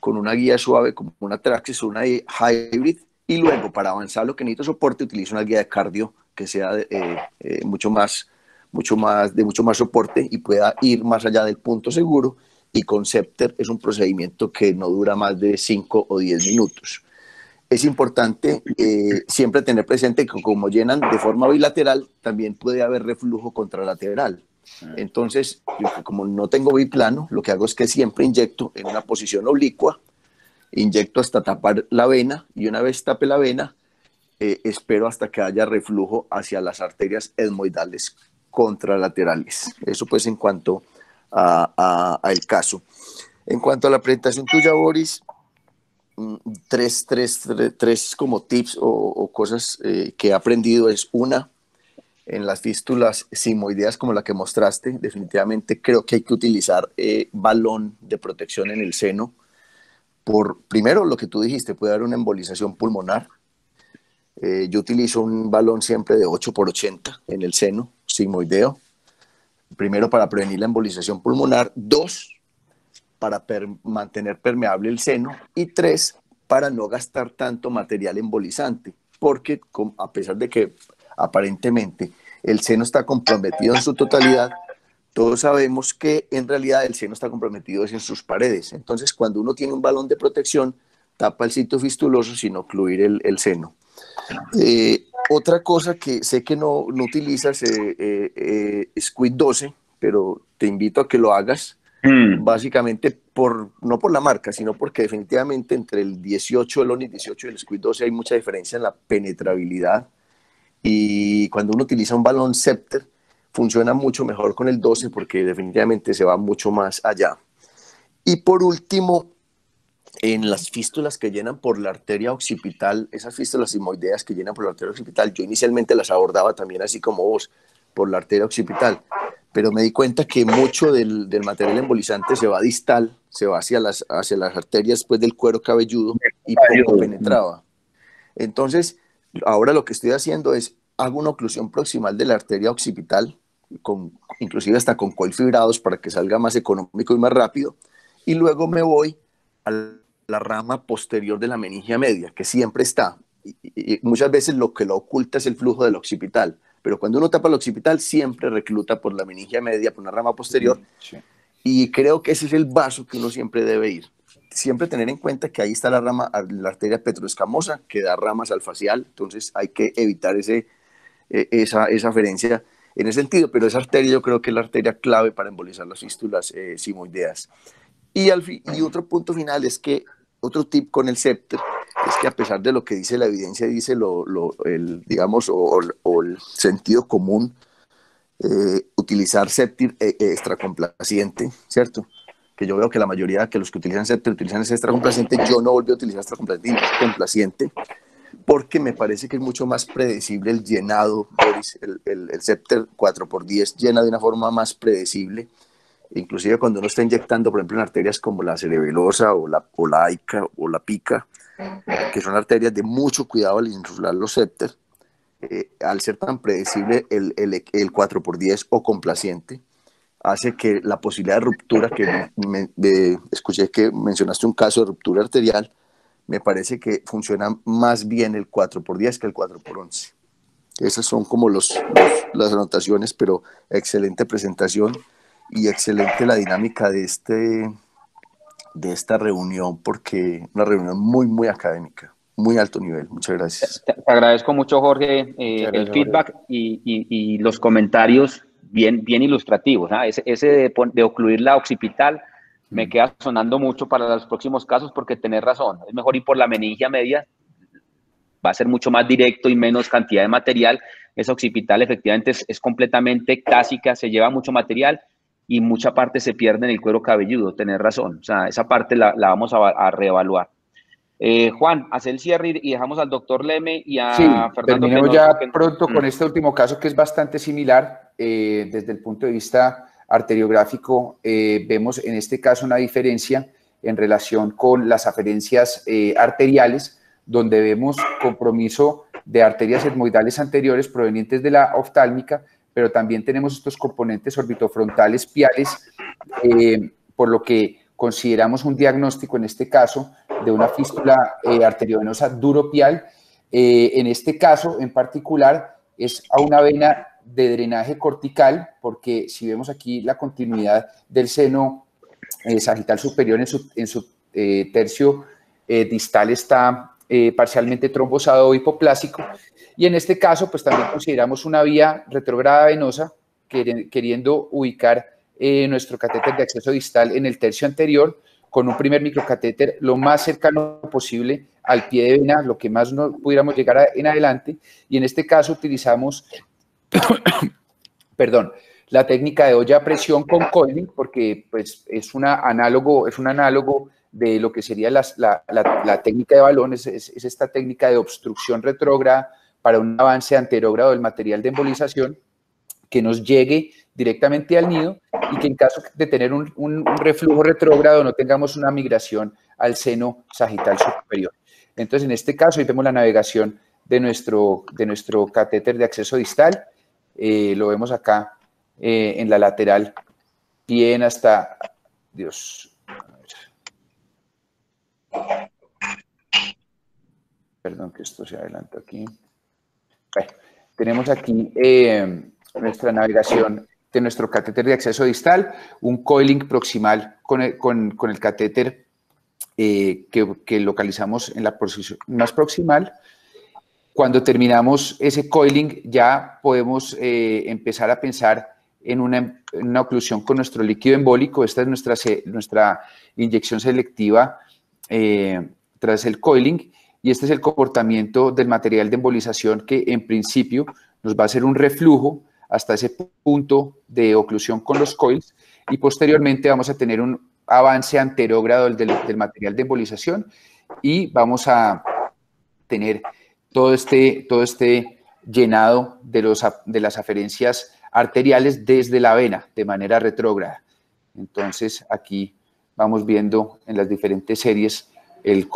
con una guía suave como una Traxis o una Hybrid, y luego para avanzar lo que necesito soporte utilizo una guía de cardio que sea de mucho más soporte y pueda ir más allá del punto seguro. Y con Septer es un procedimiento que no dura más de 5 o 10 minutos. Es importante siempre tener presente que como llenan de forma bilateral, también puede haber reflujo contralateral. Entonces, como no tengo biplano, lo que hago es que siempre inyecto en una posición oblicua, inyecto hasta tapar la vena, y una vez tape la vena, espero hasta que haya reflujo hacia las arterias etmoidales contralaterales. Eso pues en cuanto al caso. En cuanto a la presentación tuya, Boris, tres como tips o cosas que he aprendido. Es una, en las fístulas sigmoideas como la que mostraste, definitivamente creo que hay que utilizar balón de protección en el seno. Primero, lo que tú dijiste, puede haber una embolización pulmonar. Yo utilizo un balón siempre de 8x80 en el seno, sigmoideo. Primero, para prevenir la embolización pulmonar. 2, para mantener permeable el seno. Y 3, para no gastar tanto material embolizante. Porque a pesar de que aparentemente el seno está comprometido en su totalidad, todos sabemos que en realidad el seno está comprometido en sus paredes. Entonces, cuando uno tiene un balón de protección, tapa el sitio fistuloso sin ocluir el seno. Otra cosa que sé que no utilizas, Squid 12, pero te invito a que lo hagas, básicamente no por la marca, sino porque definitivamente entre el 18, el Onix 18 y el Squid 12 hay mucha diferencia en la penetrabilidad. Y cuando uno utiliza un balón Scepter, funciona mucho mejor con el 12 porque definitivamente se va mucho más allá. Y por último, en las fístulas que llenan por la arteria occipital, esas fístulas sigmoideas que llenan por la arteria occipital, yo inicialmente las abordaba también así como vos, por la arteria occipital, pero me di cuenta que mucho del material embolizante se va distal, se va hacia las arterias después del cuero cabelludo y poco penetraba. Entonces, ahora lo que estoy haciendo es, hago una oclusión proximal de la arteria occipital, inclusive hasta con coil fibrados para que salga más económico y más rápido, y luego me voy a la rama posterior de la meningia media, que siempre está, y muchas veces lo que lo oculta es el flujo del occipital, pero cuando uno tapa el occipital siempre recluta por la meningia media, por una rama posterior, y creo que ese es el vaso que uno siempre debe ir. Siempre tener en cuenta que ahí está la arteria petroescamosa, que da ramas al facial, entonces hay que evitar esa aferencia en ese sentido, pero esa arteria yo creo que es la arteria clave para embolizar las fístulas sigmoideas. Y otro punto final es que, otro tip con el Scepter, es que a pesar de lo que dice la evidencia, dice el sentido común, utilizar Scepter extracomplaciente, ¿cierto? Que yo veo que la mayoría de los que utilizan Scepter utilizan ese extracomplaciente. Yo no volví a utilizar extracomplaciente porque me parece que es mucho más predecible el llenado, Boris. El Scepter 4x10 llena de una forma más predecible, inclusive cuando uno está inyectando, por ejemplo, en arterias como la cerebelosa o la AICA o la PICA, que son arterias de mucho cuidado al insuflar los Scepter, al ser tan predecible el 4x10 o complaciente, hace que la posibilidad de ruptura, que escuché que mencionaste un caso de ruptura arterial, me parece que funciona más bien el 4x10 que el 4x11. Esas son como las anotaciones, pero excelente presentación y excelente la dinámica de esta reunión, porque una reunión muy, muy académica, muy alto nivel. Muchas gracias. Te agradezco mucho, Jorge, el feedback y los comentarios bien ilustrativos. Ese de ocluir la occipital me queda sonando mucho para los próximos casos, porque tenés razón, es mejor ir por la meningia media, va a ser mucho más directo y menos cantidad de material. Esa occipital efectivamente es completamente clásica, se lleva mucho material y mucha parte se pierde en el cuero cabelludo. Tenés razón, o sea, esa parte la vamos a reevaluar. Juan, haz el cierre y dejamos al doctor Leme y a Fernando. Terminemos ya pronto con este último caso, que es bastante similar desde el punto de vista arteriográfico. Vemos en este caso una diferencia en relación con las aferencias arteriales, donde vemos compromiso de arterias etmoidales anteriores provenientes de la oftálmica, pero también tenemos estos componentes orbitofrontales piales, por lo que consideramos un diagnóstico en este caso de una fístula arteriovenosa duropial. En este caso en particular es a una vena de drenaje cortical, porque si vemos aquí la continuidad del seno sagital superior en su tercio distal está parcialmente trombosado o hipoplásico, y en este caso pues también consideramos una vía retrógrada venosa queriendo ubicar nuestro catéter de acceso distal en el tercio anterior, con un primer microcatéter lo más cercano posible al pie de vena, lo que más no pudiéramos llegar en adelante, y en este caso utilizamos la técnica de olla a presión con coiling, porque pues, es un análogo de lo que sería la técnica de balón, es esta técnica de obstrucción retrógrada para un avance anterógrado del material de embolización que nos llegue directamente al nido y que en caso de tener un reflujo retrógrado no tengamos una migración al seno sagital superior. Entonces, en este caso, ahí vemos la navegación de nuestro catéter de acceso distal. Lo vemos acá en la lateral, bien hasta... Dios. Perdón que esto se adelanta aquí. Bueno, tenemos aquí nuestra navegación de nuestro catéter de acceso distal, un coiling proximal con el catéter que localizamos en la posición más proximal. Cuando terminamos ese coiling ya podemos empezar a pensar en una oclusión con nuestro líquido embólico. Esta es nuestra inyección selectiva tras el coiling, y este es el comportamiento del material de embolización que en principio nos va a hacer un reflujo hasta ese punto de oclusión con los coils, y posteriormente vamos a tener un avance anterógrado del material de embolización y vamos a tener todo este llenado de las aferencias arteriales desde la vena de manera retrógrada. Entonces aquí vamos viendo en las diferentes series el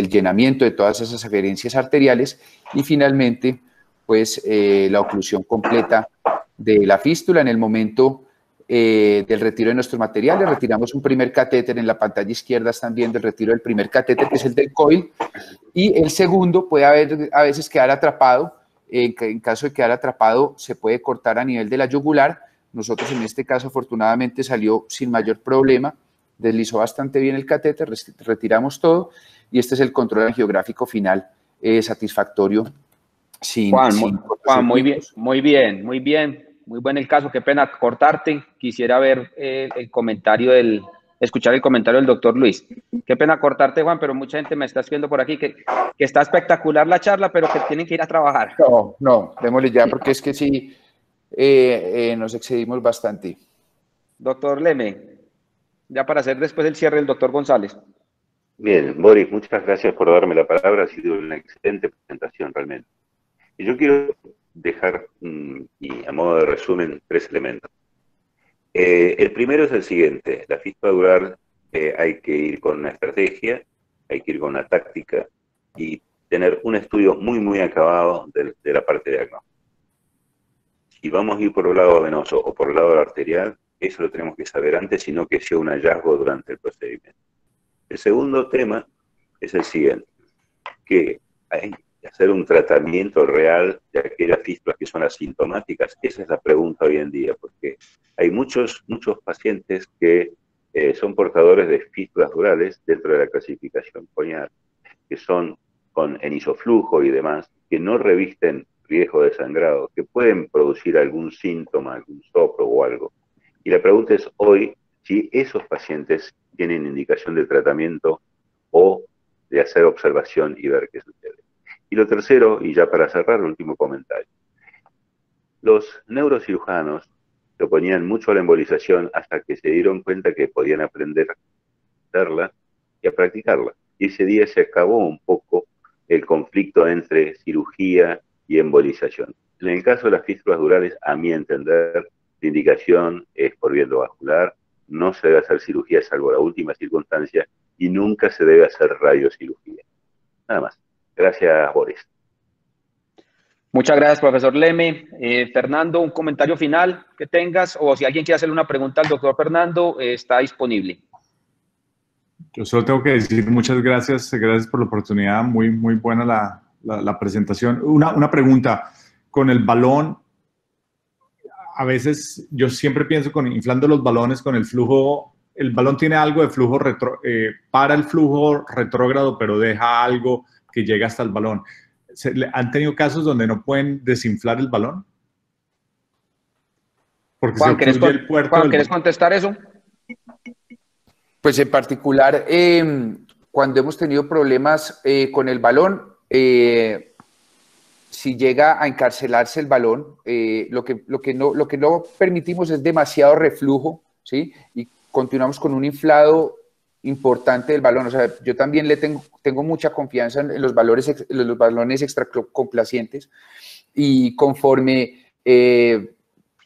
llenamiento de todas esas aferencias arteriales y finalmente pues la oclusión completa de la fístula. En el momento del retiro de nuestros materiales, retiramos un primer catéter. En la pantalla izquierda están viendo el retiro del primer catéter, que es el del coil, y el segundo puede a veces quedar atrapado. En caso de quedar atrapado, se puede cortar a nivel de la yugular. Nosotros en este caso afortunadamente salió sin mayor problema, deslizó bastante bien el catéter, retiramos todo, y este es el control angiográfico final satisfactorio. Juan, muy bien, muy buen el caso. Qué pena cortarte, quisiera ver escuchar el comentario del doctor Luis. Qué pena cortarte, Juan, pero mucha gente me está escribiendo por aquí que está espectacular la charla, pero que tienen que ir a trabajar. No, démosle ya, porque es que sí nos excedimos bastante. Doctor Leme, ya para hacer después el cierre del doctor González. Bien, Boris, muchas gracias por darme la palabra, ha sido una excelente presentación realmente. Y yo quiero dejar, y a modo de resumen, 3 elementos. El primero es el siguiente: la fístula dural hay que ir con una estrategia, hay que ir con una táctica y tener un estudio muy acabado de la parte diagnóstica. Si vamos a ir por el lado venoso o por el lado arterial, eso lo tenemos que saber antes, sino que sea un hallazgo durante el procedimiento. El segundo tema es el siguiente, que hay que hacer un tratamiento real de aquellas fístulas que son asintomáticas. Esa es la pregunta hoy en día, porque hay muchos pacientes que son portadores de fístulas durales dentro de la clasificación Cognat, que son con enisoflujo y demás, que no revisten riesgo de sangrado, que pueden producir algún síntoma, algún soplo o algo. Y la pregunta es hoy si esos pacientes tienen indicación de tratamiento o de hacer observación y ver qué sucede. Y lo tercero, y ya para cerrar, el último comentario. Los neurocirujanos se oponían mucho a la embolización hasta que se dieron cuenta que podían aprender a hacerla y a practicarla. Y ese día se acabó un poco el conflicto entre cirugía y embolización. En el caso de las fístulas durales, a mi entender, la indicación es por vía endovascular, no se debe hacer cirugía salvo la última circunstancia y nunca se debe hacer radiocirugía. Nada más. Gracias, Boris. Muchas gracias, profesor Leme. Fernando, un comentario final que tengas, o si alguien quiere hacerle una pregunta al doctor Fernando, está disponible. Yo solo tengo que decir muchas gracias por la oportunidad, muy buena la presentación. Una pregunta, con el balón, a veces yo siempre pienso inflando los balones con el flujo, el balón tiene algo de flujo para el flujo retrógrado, pero deja algo que llega hasta el balón. ¿Han tenido casos donde no pueden desinflar el balón? Porque Juan, ¿quieres contestar eso? Pues en particular, cuando hemos tenido problemas con el balón, si llega a encarcelarse el balón, lo que no permitimos es demasiado reflujo, ¿sí? Y continuamos con un inflado importante del balón. O sea, yo también tengo mucha confianza en los balones extracomplacientes, y conforme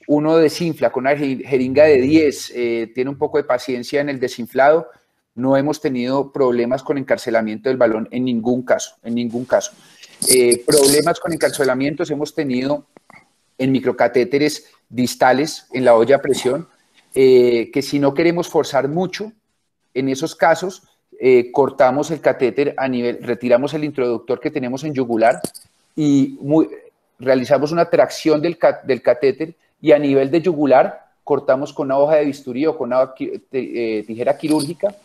uno desinfla con una jeringa de 10, tiene un poco de paciencia en el desinflado, no hemos tenido problemas con encarcelamiento del balón en ningún caso, problemas con encarcelamientos hemos tenido en microcatéteres distales en la olla a presión, que si no queremos forzar mucho, en esos casos cortamos el catéter retiramos el introductor que tenemos en yugular y realizamos una tracción del catéter, y a nivel de yugular cortamos con una hoja de bisturí o con una tijera quirúrgica,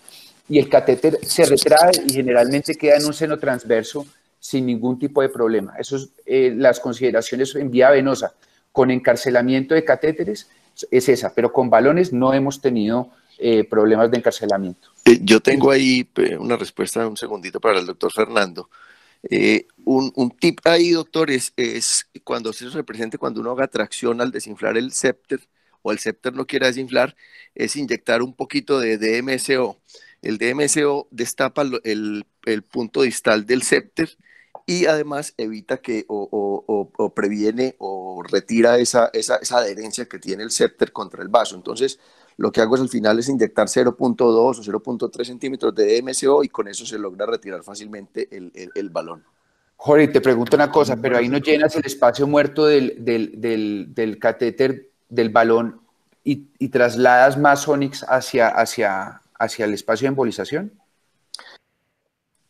y el catéter se retrae y generalmente queda en un seno transverso sin ningún tipo de problema. Eso es las consideraciones en vía venosa. Con encarcelamiento de catéteres es esa, pero con balones no hemos tenido problemas de encarcelamiento. Yo tengo ahí una respuesta, un segundito, para el doctor Fernando. Un tip ahí, doctor, es cuando se represente, cuando uno haga tracción al desinflar el septer, o el septer no quiera desinflar, es inyectar un poquito de DMSO. El DMSO destapa el punto distal del septer y además evita que o previene o retira esa adherencia que tiene el septer contra el vaso. Entonces, lo que hago al final es inyectar 0.2 o 0.3 centímetros de DMSO, y con eso se logra retirar fácilmente el balón. Jorge, te pregunto una cosa, pero ahí no llenas el espacio muerto del catéter del balón y trasladas más Onyx hacia el espacio de embolización.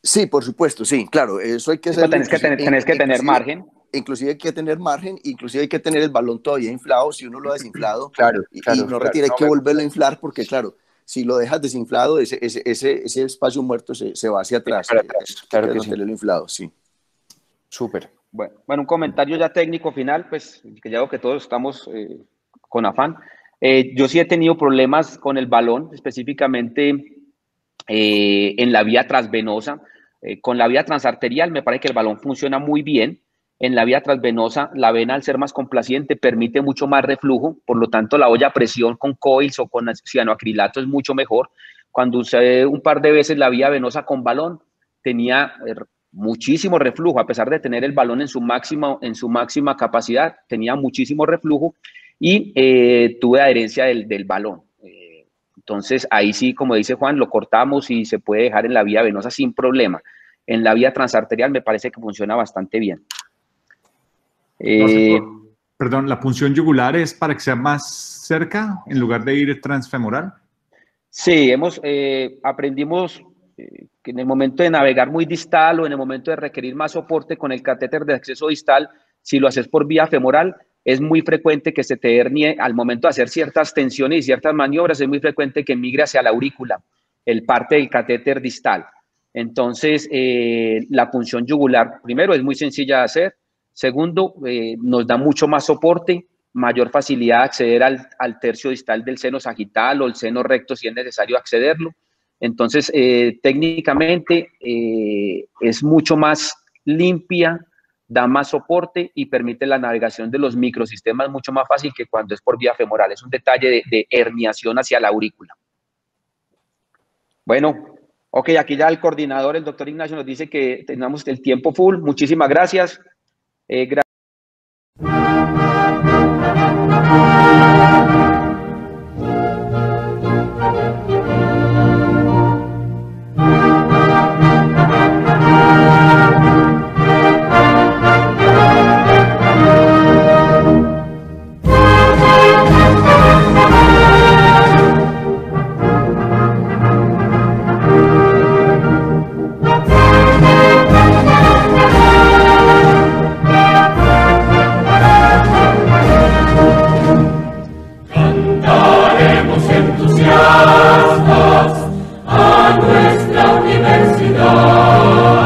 Sí, por supuesto, sí, claro, eso hay que hacer. Tenés que tener margen. Inclusive hay que tener margen, inclusive hay que tener el balón todavía inflado, si uno lo ha desinflado, y no retira, hay que volverlo a inflar, porque claro, si lo dejas desinflado, ese espacio muerto se va hacia atrás. Claro que sí. Tenerlo inflado, sí. Súper. Bueno, un comentario ya técnico final, pues que ya veo que todos estamos con afán. Yo sí he tenido problemas con el balón, específicamente en la vía transvenosa. Con la vía transarterial me parece que el balón funciona muy bien. En la vía transvenosa, la vena, al ser más complaciente, permite mucho más reflujo, por lo tanto la olla a presión con coils o con cianoacrilato es mucho mejor. Cuando usé un par de veces la vía venosa con balón, tenía muchísimo reflujo, a pesar de tener el balón en su máxima capacidad, tenía muchísimo reflujo y tuve adherencia del balón. Entonces, ahí sí, como dice Juan, lo cortamos y se puede dejar en la vía venosa sin problema. En la vía transarterial me parece que funciona bastante bien. Perdón, ¿la punción yugular es para que sea más cerca en lugar de ir transfemoral? Sí, aprendimos que en el momento de navegar muy distal o en el momento de requerir más soporte con el catéter de acceso distal, si lo haces por vía femoral, es muy frecuente que se te hernie al momento de hacer ciertas tensiones y ciertas maniobras, es muy frecuente que migre hacia la aurícula, el parte del catéter distal. Entonces, la punción yugular, primero, es muy sencilla de hacer. Segundo, nos da mucho más soporte, mayor facilidad de acceder al tercio distal del seno sagital o el seno recto si es necesario accederlo. Entonces, técnicamente es mucho más limpia, da más soporte y permite la navegación de los microsistemas mucho más fácil que cuando es por vía femoral. Es un detalle de herniación hacia la aurícula. Bueno, ok, aquí ya el coordinador, el doctor Ignacio, nos dice que tengamos el tiempo full. Muchísimas gracias. Gracias. A nuestra universidad.